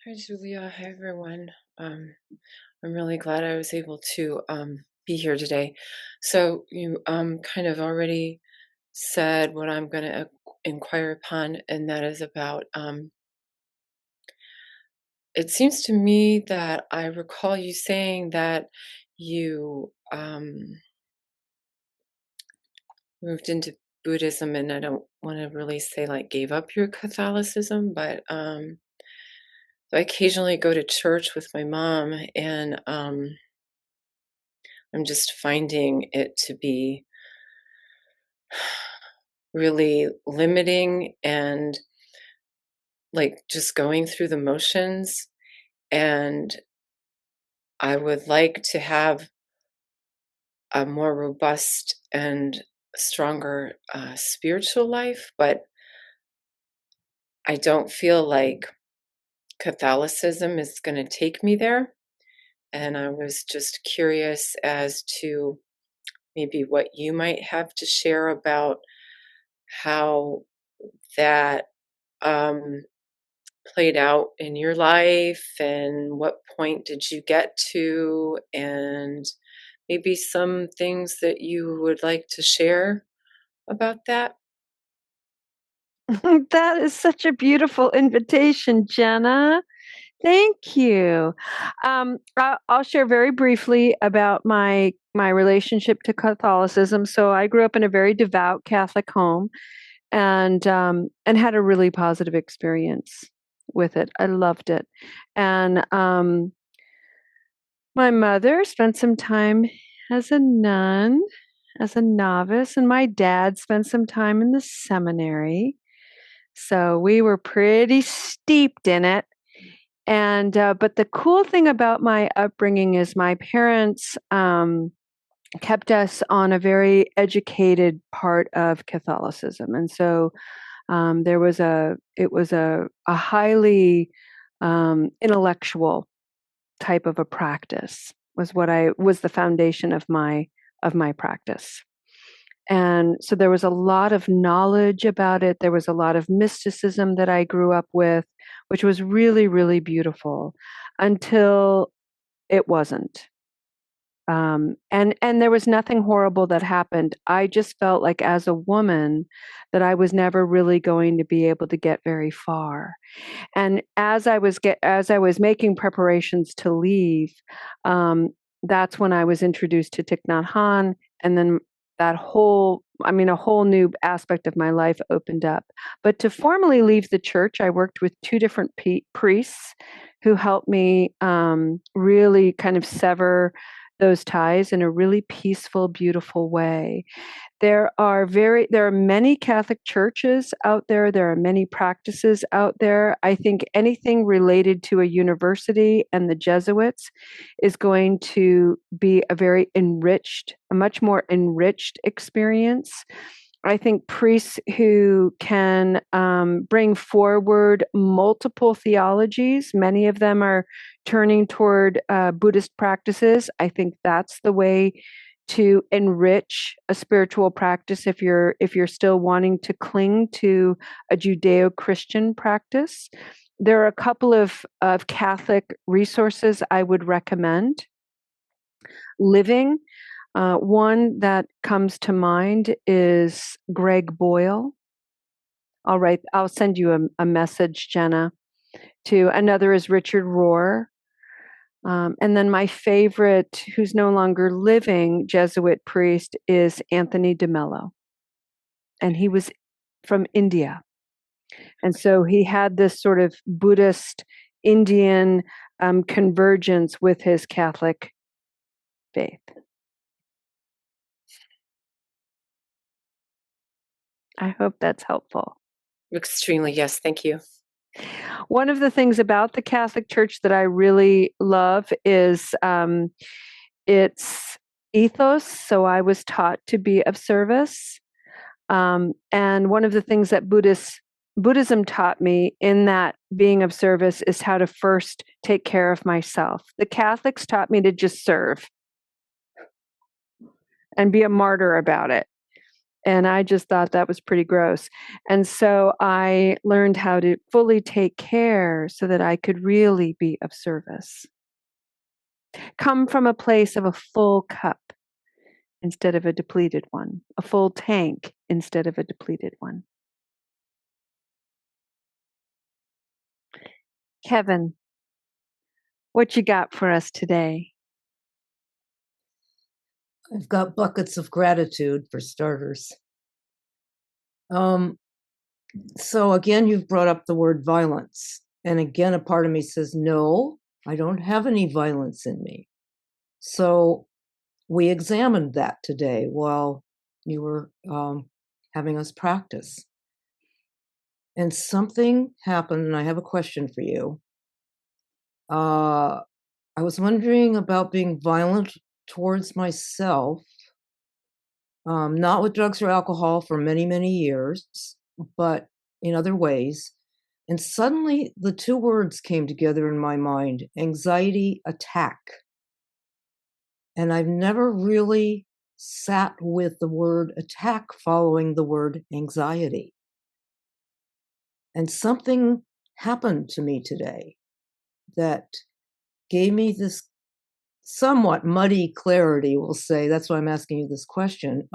Speaker 4: Hi, Julia. Hi, everyone. I'm really glad I was able to be here today. So you kind of already said what I'm going to inquire upon, and that is about. It seems to me that I recall you saying that you moved into Buddhism, and I don't want to really say like gave up your Catholicism, but I occasionally go to church with my mom, and I'm just finding it to be really limiting and like just going through the motions. And I would like to have a more robust and stronger spiritual life, but I don't feel like Catholicism is going to take me there. And I was just curious as to maybe what you might have to share about how that played out in your life, and what point did you get to, and maybe some things that you would like to share about that.
Speaker 1: That is such a invitation, Jenna. Thank you. I'll share very briefly about my relationship to Catholicism. So I grew up in a very devout Catholic home, and had a really positive experience with it. I loved it, and my mother spent some time as a nun, as a novice, and my dad spent some time in the seminary. So we were pretty steeped in it. And but the cool thing about my upbringing is my parents kept us on a very educated part of Catholicism, and so it was a highly intellectual type of a practice. Was the foundation of my practice. And so there was a lot of knowledge about it. There was a lot of mysticism that I grew up with, which was really, really beautiful until it wasn't. And there was nothing horrible that happened. I just felt like as a woman that I was never really going to be able to get very far. And as I was making preparations to leave, that's when I was introduced to Thich Nhat Hanh, and then a whole new aspect of my life opened up. But to formally leave the church, I worked with two different priests who helped me really kind of sever those ties in a really peaceful, beautiful way. There are many Catholic churches out there. There are many practices out there. I think anything related to a university and the Jesuits is going to be a much more enriched experience. I think priests who can bring forward multiple theologies, many of them are turning toward Buddhist practices. I think that's the way to enrich a spiritual practice if you're still wanting to cling to a Judeo-Christian practice. There are a couple of Catholic resources I would recommend. Living. One that comes to mind is Greg Boyle. I'll send you a message, Jenna. Another is Richard Rohr. And then my favorite, who's no longer living, Jesuit priest is Anthony de Mello. And he was from India. And so he had this sort of Buddhist Indian convergence with his Catholic faith. I hope that's helpful.
Speaker 4: Extremely, yes. Thank you.
Speaker 1: One of the things about the Catholic Church that I really love is its ethos. So I was taught to be of service. And one of the things that Buddhism taught me in that being of service is how to first take care of myself. The Catholics taught me to just serve and be a martyr about it. And I just thought that was pretty gross. And so I learned how to fully take care so that I could really be of service. Come from a place of a full cup instead of a depleted one, a full tank instead of a depleted one. Kevin, what you got for us today?
Speaker 5: I've got buckets of gratitude for starters. So again, you've brought up the word violence. And again, a part of me says, no, I don't have any violence in me. So we examined that today while you were having us practice. And something happened, and I have a question for you. I was wondering about being violent towards myself, not with drugs or alcohol for many, many years, but in other ways. And suddenly the two words came together in my mind, anxiety attack. And I've never really sat with the word attack following the word anxiety. And something happened to me today that gave me this somewhat muddy clarity, we'll say. That's why I'm asking you this question.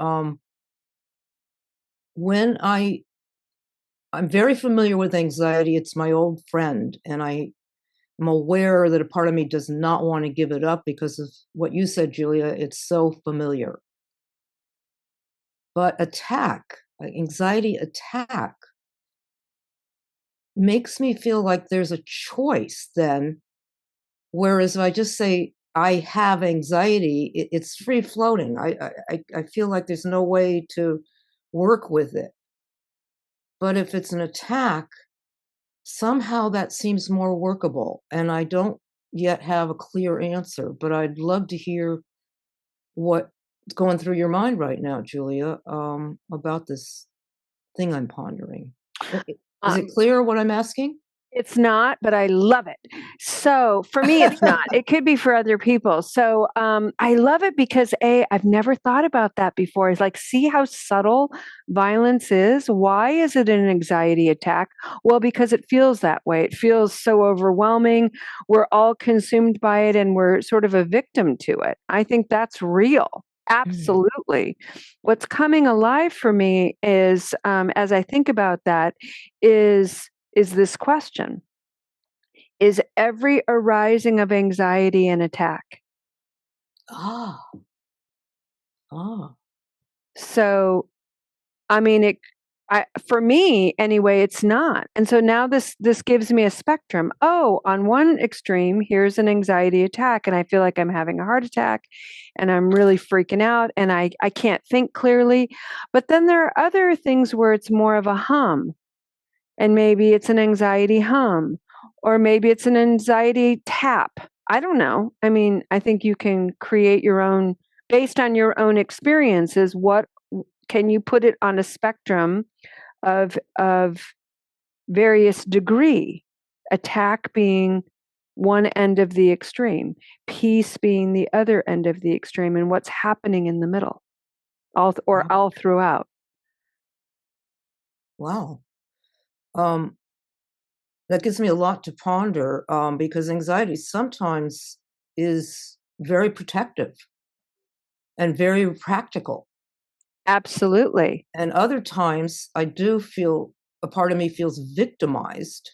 Speaker 5: When I'm very familiar with anxiety, it's my old friend, and I'm aware that a part of me does not want to give it up because of what you said, Julia. It's so familiar. But anxiety attack, makes me feel like there's a choice then, whereas if I just say I have anxiety, it's free floating. I feel like there's no way to work with it. But if it's an attack, somehow that seems more workable. And I don't yet have a clear answer, but I'd love to hear what's going through your mind right now, Julia, about this thing I'm pondering. Is it clear what I'm asking?
Speaker 1: It's not, but I love it. So for me, it's not. It could be for other people. So I love it because I've never thought about that before. It's like, see how subtle violence is? Why is it an anxiety attack? Well, because it feels that way. It feels so overwhelming. We're all consumed by it and we're sort of a victim to it. I think that's real. Absolutely. What's coming alive for me is, as I think about that, is this question: is every arising of anxiety an attack?
Speaker 5: Ah.
Speaker 1: So, I mean, for me anyway, it's not. And so now this gives me a spectrum. Oh, on one extreme, here's an anxiety attack, and I feel like I'm having a heart attack, and I'm really freaking out, and I can't think clearly. But then there are other things where it's more of a hum, and maybe it's an anxiety hum, or maybe it's an anxiety tap. I don't know. I mean, I think you can create your own based on your own experiences. What can you put it on a spectrum of various degree? Attack being one end of the extreme, peace being the other end of the extreme, and what's happening in the middle, all throughout.
Speaker 5: Wow. That gives me a lot to ponder, because anxiety sometimes is very protective and very practical.
Speaker 1: Absolutely.
Speaker 5: And other times I do feel a part of me feels victimized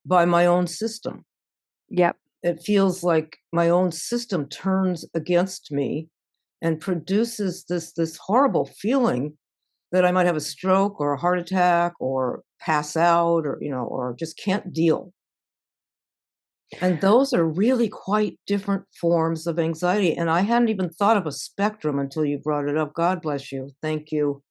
Speaker 5: by my own system.
Speaker 1: Yep.
Speaker 5: It feels like my own system turns against me and produces this horrible feeling that I might have a stroke or a heart attack or pass out or, or just can't deal. And those are really quite different forms of anxiety. And I hadn't even thought of a spectrum until you brought it up. God bless you. Thank you.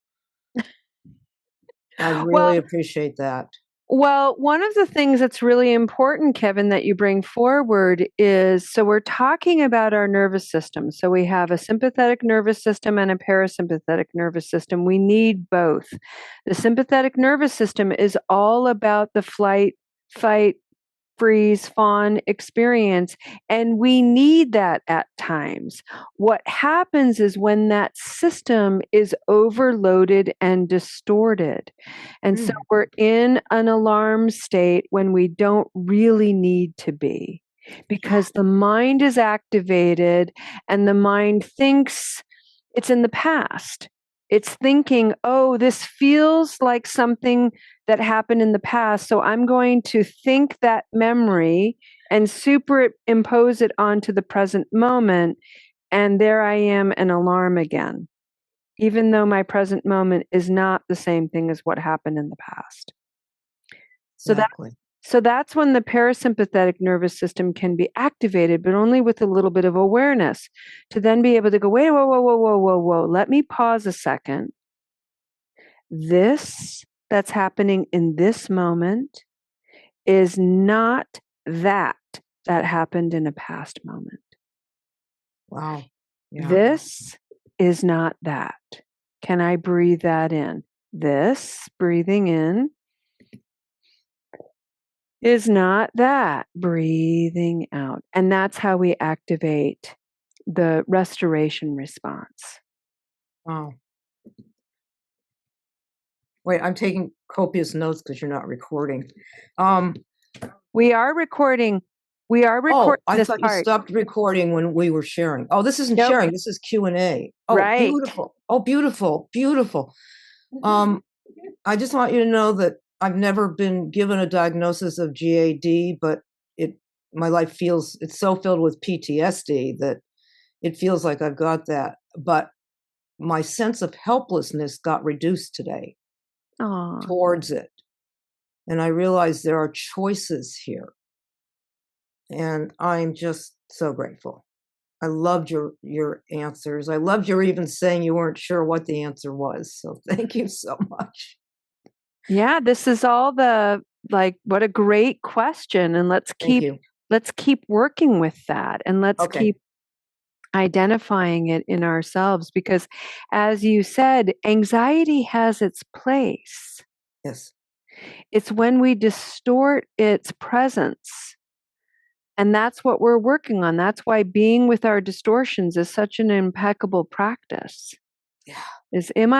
Speaker 5: I really appreciate that.
Speaker 1: Well, one of the things that's really important, Kevin, that you bring forward is, so we're talking about our nervous system. So we have a sympathetic nervous system and a parasympathetic nervous system. We need both. The sympathetic nervous system is all about the flight, fight, freeze, fawn experience. And we need that at times. What happens is when that system is overloaded and distorted. And so we're in an alarm state when we don't really need to be, because the mind is activated and the mind thinks it's in the past. It's thinking, oh, this feels like something that happened in the past. So I'm going to think that memory and superimpose it onto the present moment. And there I am, an alarm again, even though my present moment is not the same thing as what happened in the past. So
Speaker 5: Exactly.
Speaker 1: that's when the parasympathetic nervous system can be activated, but only with a little bit of awareness, to then be able to go, wait, whoa, whoa, whoa, whoa, whoa, whoa. Let me pause a second. This that's happening in this moment is not that happened in a past moment.
Speaker 5: Wow. Yeah.
Speaker 1: This is not that. Can I breathe that in? This, breathing in, is not that, breathing out. And that's how we activate the restoration response.
Speaker 5: Wow. Wait, I'm taking copious notes because you're not recording.
Speaker 1: We are recording. We are recording.
Speaker 5: I
Speaker 1: this
Speaker 5: thought
Speaker 1: part.
Speaker 5: You stopped recording when we were sharing. Oh, this isn't
Speaker 1: Nope.
Speaker 5: sharing. This is Q&A. Oh,
Speaker 1: right.
Speaker 5: Beautiful. Oh, beautiful, beautiful. I just want you to know that I've never been given a diagnosis of GAD, but my life it's so filled with PTSD that it feels like I've got that. But my sense of helplessness got reduced today towards it. And I realized there are choices here. And I'm just so grateful. I loved your answers. I loved your even saying you weren't sure what the answer was. So thank you so much.
Speaker 1: Yeah, this is all what a great question. And let's keep working with that, and let's keep identifying it in ourselves, because as you said, anxiety has its place.
Speaker 5: Yes.
Speaker 1: It's when we distort its presence. And that's what we're working on. That's why being with our distortions is such an impeccable practice.
Speaker 5: Yeah.
Speaker 1: Am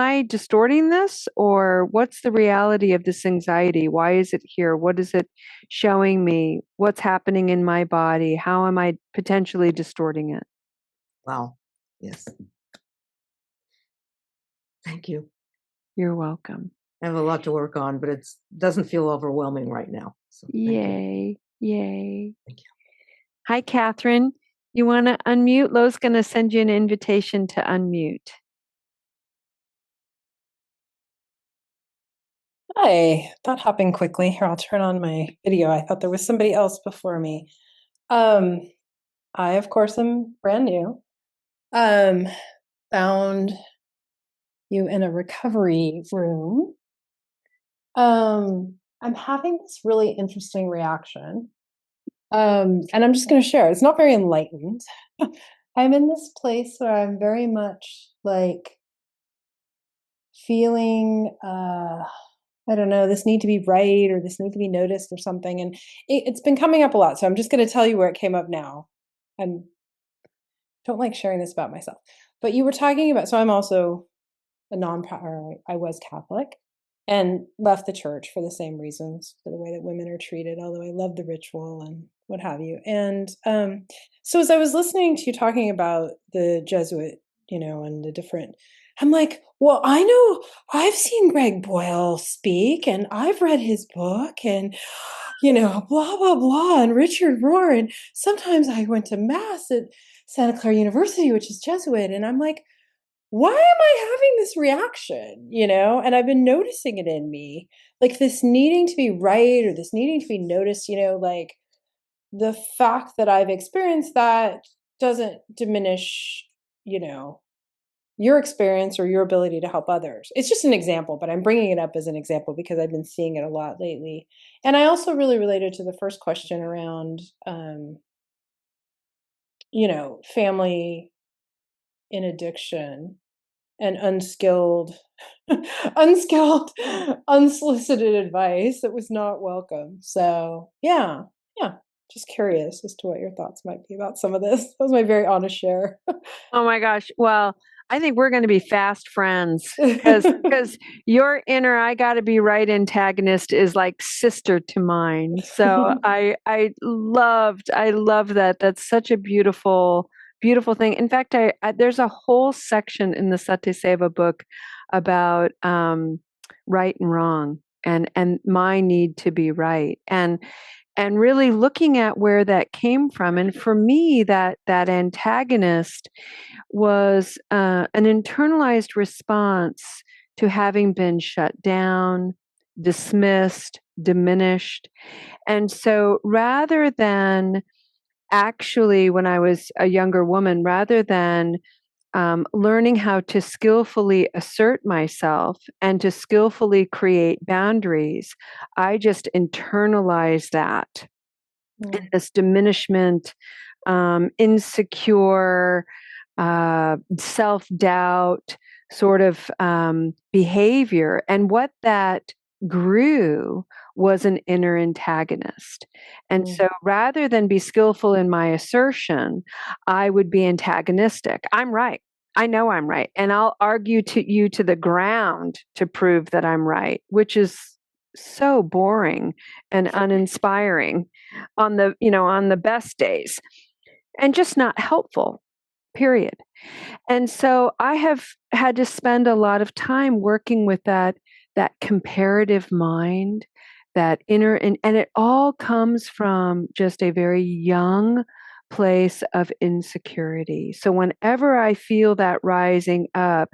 Speaker 1: I distorting this, or what's the reality of this anxiety? Why is it here? What is it showing me? What's happening in my body? How am I potentially distorting it?
Speaker 5: Wow. Yes. Thank you.
Speaker 1: You're welcome.
Speaker 5: I have a lot to work on, but it doesn't feel overwhelming right now. So
Speaker 1: Yay. Yay.
Speaker 5: Thank you.
Speaker 1: Hi, Catherine. You want to unmute? Lo's going to send you an invitation to unmute.
Speaker 6: Hi, thought hopping quickly. Here, I'll turn on my video. I thought there was somebody else before me. I, of course, am brand new. Found you in a recovery room. I'm having this really interesting reaction. And I'm just going to share. It's not very enlightened. I'm in this place where I'm very much like feeling I don't know, this need to be right or this need to be noticed or something. And it's been coming up a lot. So I'm just going to tell you where it came up now. I don't like sharing this about myself. But you were talking about, so I'm also I was Catholic and left the church for the same reasons, for the way that women are treated, although I love the ritual and what have you. And so as I was listening to you talking about the Jesuit, and the different, I'm like, well, I know I've seen Greg Boyle speak and I've read his book and, blah, blah, blah, and Richard Rohr. And sometimes I went to Mass at Santa Clara University, which is Jesuit. And I'm like, why am I having this reaction? And I've been noticing it in me, like this needing to be right or this needing to be noticed, like the fact that I've experienced that doesn't diminish, your experience or your ability to help others. It's just an example, but I'm bringing it up as an example because I've been seeing it a lot lately. And I also really related to the first question around, family in addiction and unskilled, unsolicited advice that was not welcome. So yeah, just curious as to what your thoughts might be about some of this. That was my very honest share.
Speaker 1: Oh my gosh. Well, I think we're going to be fast friends because your inner I got to be right antagonist is like sister to mine. So I love that. That's such a beautiful thing. In fact, there's a whole section in the SatiSeva book about right and wrong and my need to be right and really looking at where that came from. And for me, that antagonist was an internalized response to having been shut down, dismissed, diminished. And so rather than actually, when I was a younger woman, rather than learning how to skillfully assert myself and to skillfully create boundaries, I just internalized that. And this diminishment, insecure, self-doubt sort of behavior. And what that grew was an inner antagonist. And so rather than be skillful in my assertion, I would be antagonistic. I'm right. I know I'm right. And I'll argue to you to the ground to prove that I'm right, which is so boring and uninspiring on the best days and just not helpful, period. And so I have had to spend a lot of time working with that comparative mind, that inner, and it all comes from just a very young place of insecurity. So whenever I feel that rising up,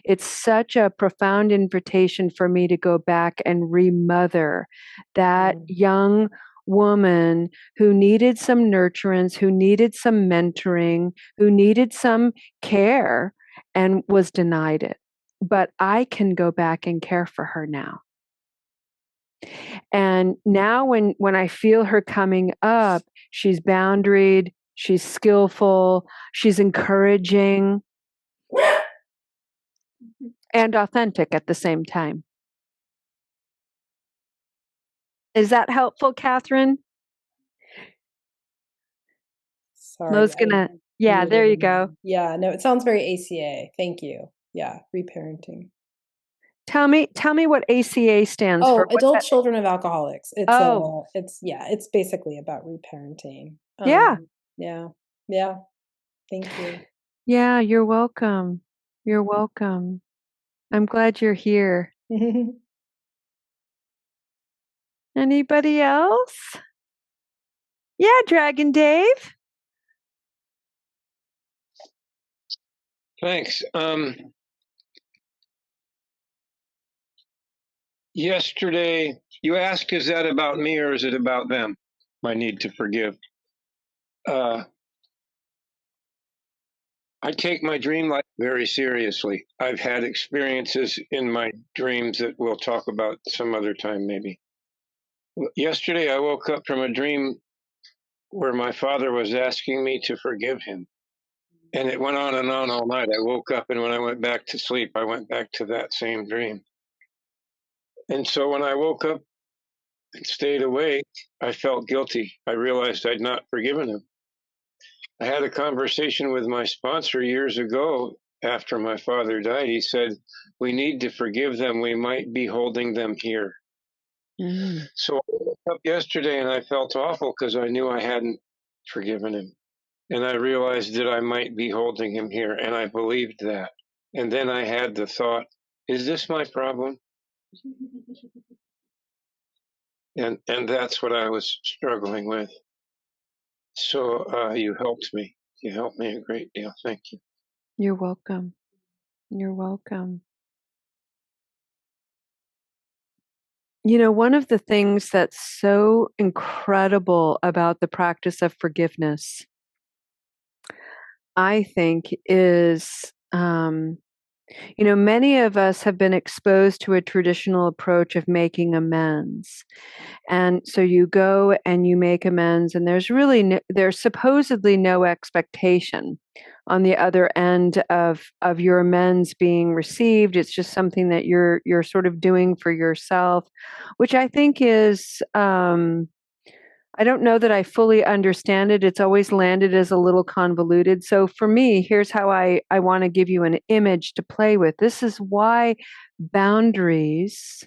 Speaker 1: it's such a profound invitation for me to go back and remother that young woman who needed some nurturance, who needed some mentoring, who needed some care and was denied it. But I can go back and care for her now. And now when I feel her coming up, she's boundaried, she's skillful, she's encouraging and authentic at the same time. Is that helpful, Catherine?
Speaker 6: Sorry.
Speaker 1: Lo's gonna, yeah, there you go.
Speaker 6: Yeah, no, it sounds very ACA. Thank you. Yeah, reparenting.
Speaker 1: Tell me what ACA stands for. What's
Speaker 6: Adult
Speaker 1: that?
Speaker 6: children of alcoholics. It's basically about reparenting.
Speaker 1: Yeah.
Speaker 6: Yeah. Thank you.
Speaker 1: Yeah, you're welcome. You're welcome. I'm glad you're here. Anybody else? Yeah, Dragon Dave.
Speaker 3: Thanks. Yesterday, you asked, is that about me or is it about them? My need to forgive. I take my dream life very seriously. I've had experiences in my dreams that we'll talk about some other time, maybe. Yesterday, I woke up from a dream where my father was asking me to forgive him. And it went on and on all night. I woke up, and when I went back to sleep, I went back to that same dream. And so when I woke up and stayed awake, I felt guilty. I realized I'd not forgiven him. I had a conversation with my sponsor years ago after my father died. He said, we need to forgive them. We might be holding them here.
Speaker 1: Mm.
Speaker 3: So I woke up yesterday and I felt awful because I knew I hadn't forgiven him. And I realized that I might be holding him here. And I believed that. And then I had the thought, is this my problem? And that's what I was struggling with. So you helped me. You helped me a great deal. Thank you.
Speaker 1: You're welcome. You're welcome. You know, one of the things that's so incredible about the practice of forgiveness, I think, is, many of us have been exposed to a traditional approach of making amends. And so you go and you make amends, and there's supposedly no expectation on the other end of your amends being received. It's just something that you're sort of doing for yourself, which I think is, I don't know that I fully understand it. It's always landed as a little convoluted. So for me, here's how I want to give you an image to play with. This is why boundaries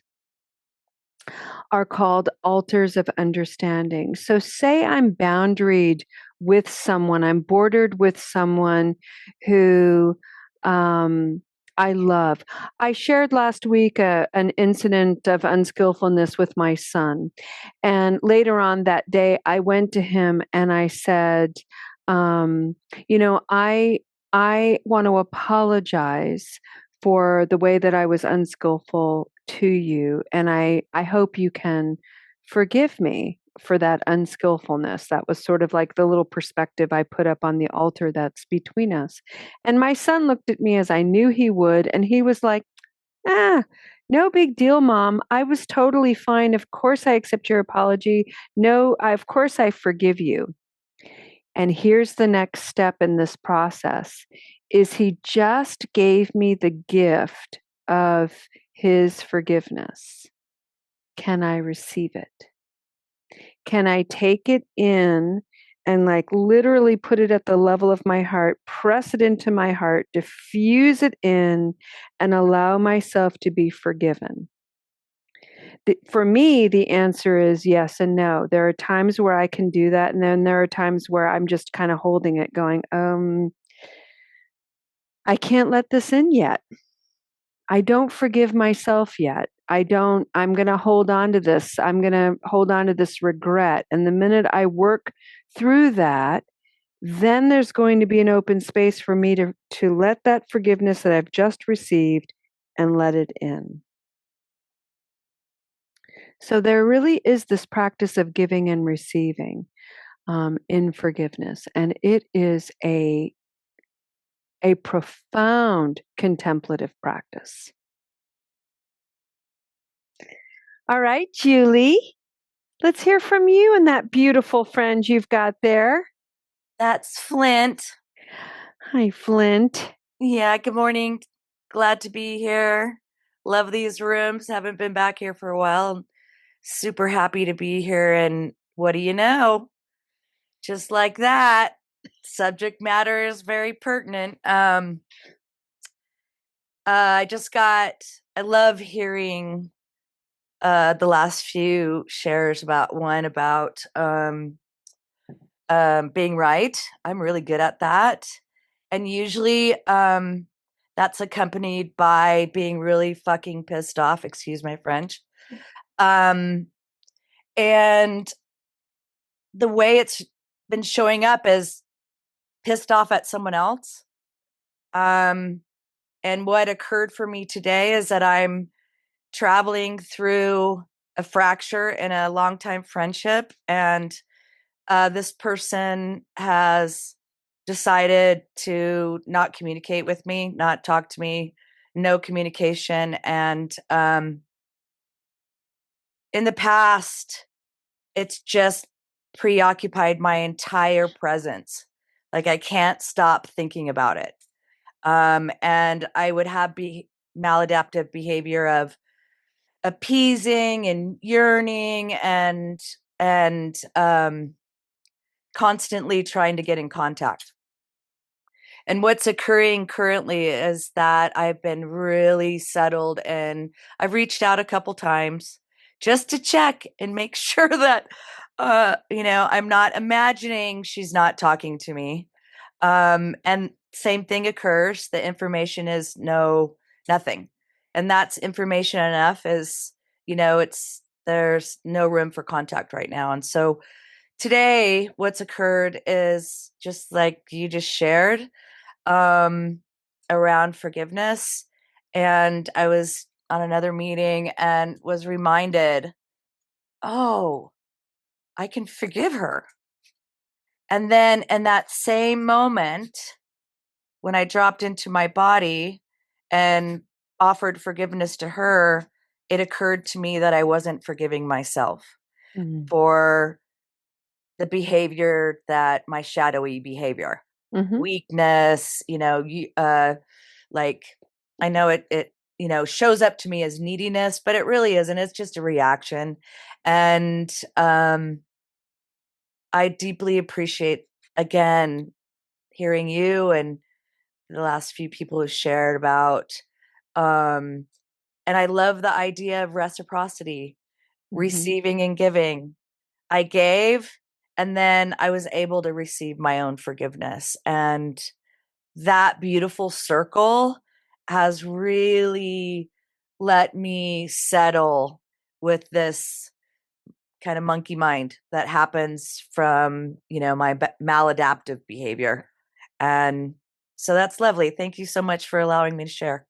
Speaker 1: are called altars of understanding. So say I'm boundaried with someone, I'm bordered with someone who I love. I shared last week an incident of unskillfulness with my son. And later on that day, I went to him and I said, I want to apologize for the way that I was unskillful to you. And I hope you can forgive me for that unskillfulness. That was sort of like the little perspective I put up on the altar that's between us. And my son looked at me as I knew he would, and he was like, no big deal, Mom. I was totally fine. Of course I accept your apology. No, of course I forgive you. And here's the next step in this process is he just gave me the gift of his forgiveness. Can I receive it? Can I take it in and like literally put it at the level of my heart, press it into my heart, diffuse it in, and allow myself to be forgiven? For me, the answer is yes and no. There are times where I can do that, and then there are times where I'm just kind of holding it, going, I can't let this in yet. I don't forgive myself yet. I'm going to hold on to this. I'm going to hold on to this regret. And the minute I work through that, then there's going to be an open space for me to let that forgiveness that I've just received and let it in. So there really is this practice of giving and receiving in forgiveness. And it is a profound contemplative practice. All right, Julie, let's hear from you and that beautiful friend you've got there.
Speaker 7: That's Flint.
Speaker 1: Hi, Flint.
Speaker 7: Yeah, good morning. Glad to be here. Love these rooms. Haven't been back here for a while. super happy to be here. And what do you know? Just like that, subject matter is very pertinent. I love hearing the last few shares about being right. I'm really good at that. And usually that's accompanied by being really fucking pissed off, excuse my French. And the way it's been showing up is pissed off at someone else. And what occurred for me today is that I'm traveling through a fracture in a longtime friendship, and this person has decided to not communicate with me, not talk to me, no communication. And in the past, it's just preoccupied my entire presence. Like I can't stop thinking about it. And I would have maladaptive behavior of appeasing and yearning and constantly trying to get in contact. And what's occurring currently is that I've been really settled, and I've reached out a couple times just to check and make sure that I'm not imagining she's not talking to me. And same thing occurs. The information is nothing. And that's information enough is, there's no room for contact right now. And so today what's occurred is just like you just shared, around forgiveness. And I was on another meeting and was reminded, oh, I can forgive her. And then in that same moment, when I dropped into my body and offered forgiveness to her, it occurred to me that I wasn't forgiving myself for the behavior, that my shadowy behavior, weakness, like I know it shows up to me as neediness, but it really isn't. It's just a reaction. And I deeply appreciate, again, hearing you and the last few people who shared about, and I love the idea of reciprocity, receiving and giving. I gave, and then I was able to receive my own forgiveness. And that beautiful circle has really let me settle with this kind of monkey mind that happens from, my maladaptive behavior. And so that's lovely. Thank you so much for allowing me to share.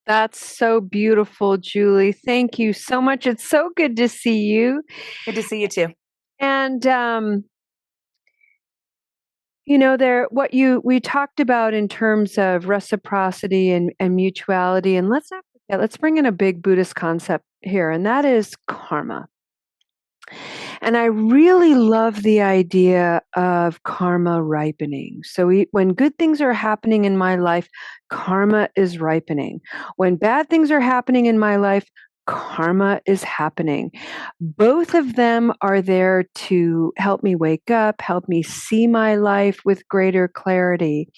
Speaker 1: That's so beautiful, Julie. Thank you so much. It's so good to see you.
Speaker 7: Good to see you too.
Speaker 1: And we talked about in terms of reciprocity and mutuality, and let's not forget, let's bring in a big Buddhist concept here, and that is karma. And I really love the idea of karma ripening. So when good things are happening in my life, karma is ripening. When bad things are happening in my life, karma is happening. Both of them are there to help me wake up, help me see my life with greater clarity.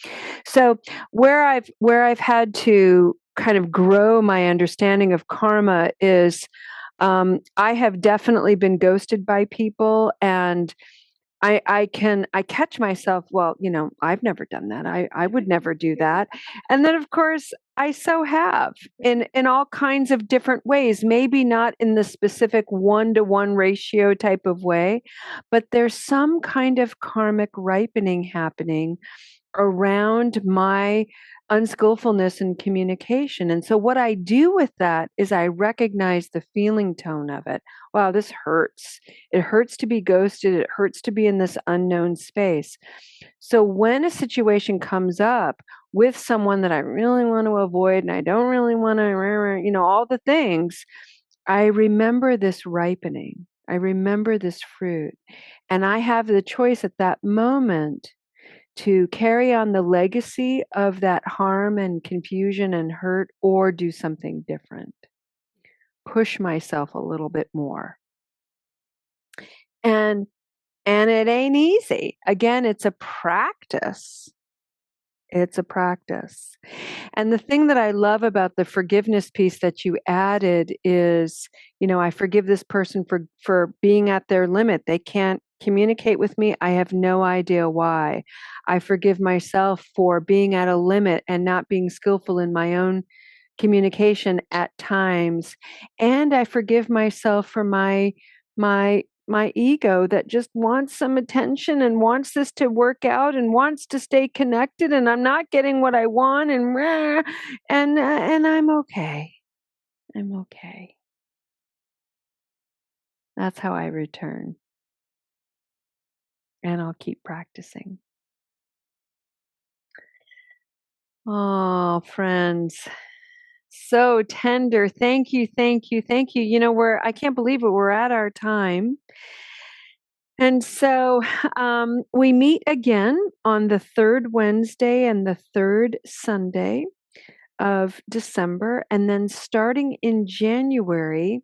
Speaker 1: So where I've had to kind of grow my understanding of karma is I have definitely been ghosted by people, and I catch myself, well, I've never done that. I would never do that. And then of course I so have in all kinds of different ways, maybe not in the specific 1-to-1 ratio type of way, but there's some kind of karmic ripening happening around my unskillfulness in communication. And so what I do with that is I recognize the feeling tone of it. Wow, this hurts. It hurts to be ghosted. It hurts to be in this unknown space. So when a situation comes up with someone that I really want to avoid and I don't really want to, all the things, I remember this ripening. I remember this fruit. And I have the choice at that moment to carry on the legacy of that harm and confusion and hurt, or do something different. Push myself a little bit more. And it ain't easy. Again, it's a practice. It's a practice. And the thing that I love about the forgiveness piece that you added is, I forgive this person for being at their limit. They can't communicate with me. I have no idea why. I forgive myself for being at a limit and not being skillful in my own communication at times. And I forgive myself for my ego that just wants some attention and wants this to work out and wants to stay connected, and I'm not getting what I want, and I'm okay. I'm okay. That's how I return. And I'll keep practicing. Oh, friends. So tender. Thank you, thank you, thank you. I can't believe it. We're at our time. And so we meet again on the third Wednesday and the third Sunday of December. And then starting in January,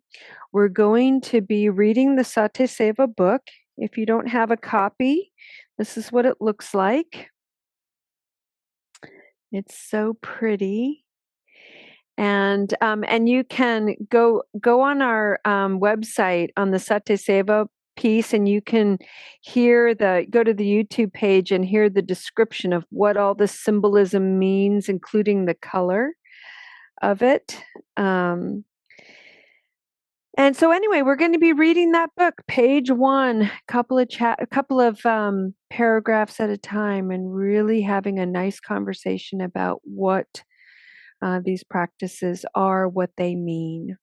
Speaker 1: we're going to be reading the SatiSeva book. If you don't have a copy, this is what it looks like. It's so pretty. And you can go on our website on the SatiSeva piece, and you can go to the YouTube page and hear the description of what all the symbolism means, including the color of it. And so anyway, we're going to be reading that book, page 1, a couple of paragraphs at a time, and really having a nice conversation about what these practices are, what they mean.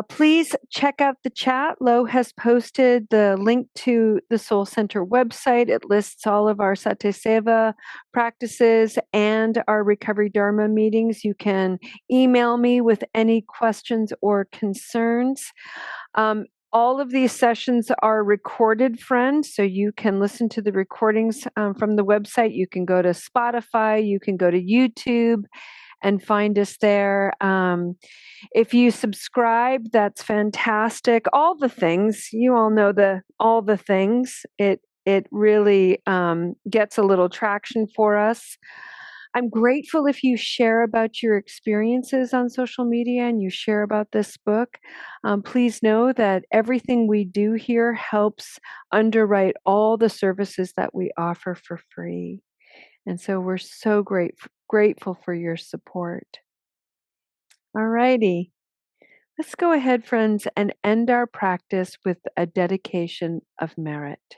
Speaker 1: Please check out the chat. Lo has posted the link to the Soul Center website. It lists all of our SatiSeva practices and our Recovery Dharma meetings. You can email me with any questions or concerns. All of these sessions are recorded, friends, so you can listen to the recordings from the website. You can go to Spotify, you can go to YouTube and find us there. If you subscribe, that's fantastic. All the things, you all know all the things. It really gets a little traction for us. I'm grateful if you share about your experiences on social media and you share about this book. Please know that everything we do here helps underwrite all the services that we offer for free. And so we're so grateful for your support. All righty. Let's go ahead, friends, and end our practice with a dedication of merit.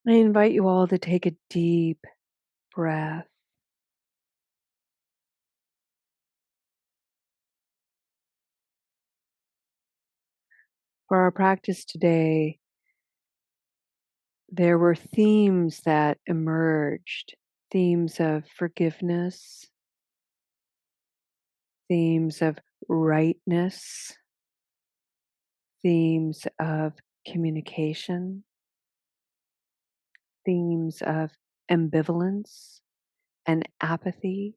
Speaker 1: I invite you all to take a deep breath. For our practice today, there were themes that emerged, themes of forgiveness, themes of rightness, themes of communication, themes of ambivalence and apathy,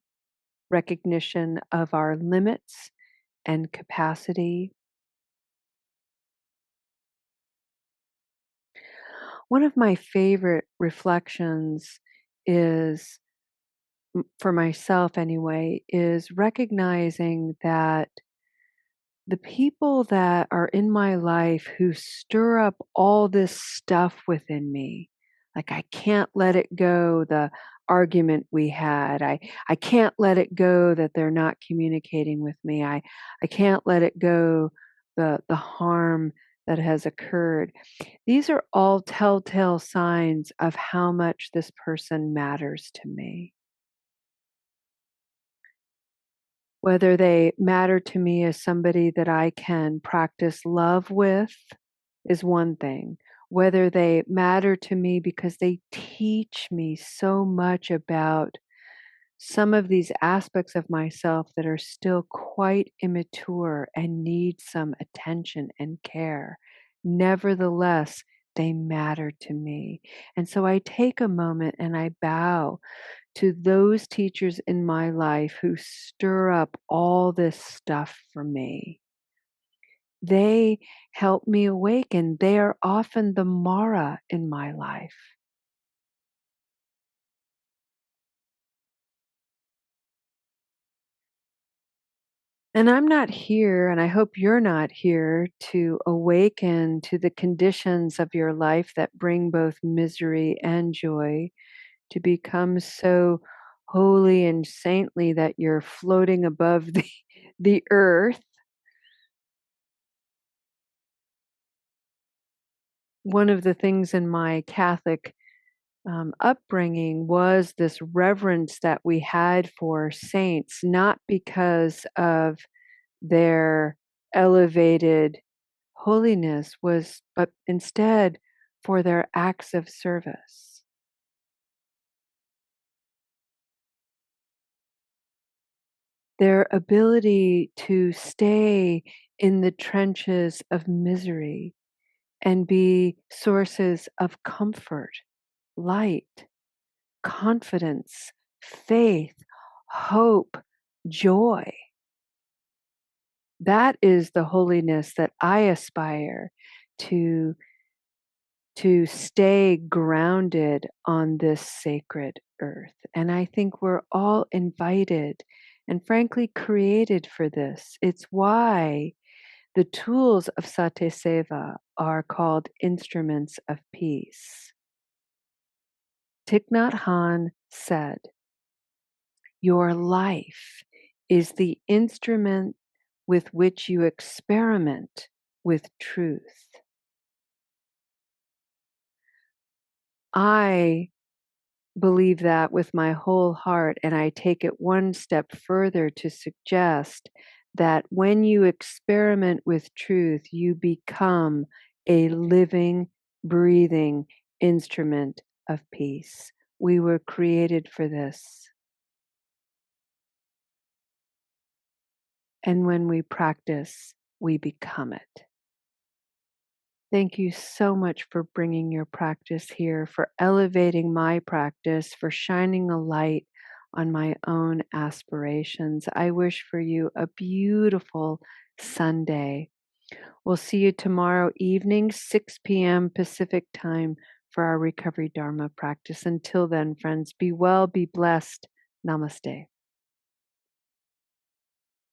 Speaker 1: recognition of our limits and capacity. One of my favorite reflections is, for myself anyway, is recognizing that the people that are in my life who stir up all this stuff within me, like I can't let it go, the argument we had, I can't let it go that they're not communicating with me, I can't let it go, the harm that has occurred. These are all telltale signs of how much this person matters to me. Whether they matter to me as somebody that I can practice love with is one thing. Whether they matter to me because they teach me so much about some of these aspects of myself that are still quite immature and need some attention and care Nevertheless, they matter to me. And so I take a moment and I bow to those teachers in my life who stir up all this stuff for me. They help me awaken. They are often the Mara in my life. And I'm not here, and I hope you're not here to awaken to the conditions of your life that bring both misery and joy, to become so holy and saintly that you're floating above the earth. One of the things in my Catholic upbringing was this reverence that we had for saints, not because of their elevated holiness but instead for their acts of service. Their ability to stay in the trenches of misery and be sources of comfort, light, confidence, faith, hope, joy. That is the holiness that I aspire to stay grounded on this sacred earth. And I think we're all invited and frankly created for this. It's why the tools of SatiSeva are called instruments of peace. Thich Nhat Hanh said, "Your life is the instrument with which you experiment with truth." I believe that with my whole heart, and I take it one step further to suggest that when you experiment with truth, you become a living, breathing instrument of peace. We were created for this. And when we practice, we become it. Thank you so much for bringing your practice here, for elevating my practice, for shining a light on my own aspirations. I wish for you a beautiful Sunday. We'll see you tomorrow evening, 6 p.m. Pacific time for our Recovery Dharma practice. Until then, friends, be well, be blessed. Namaste.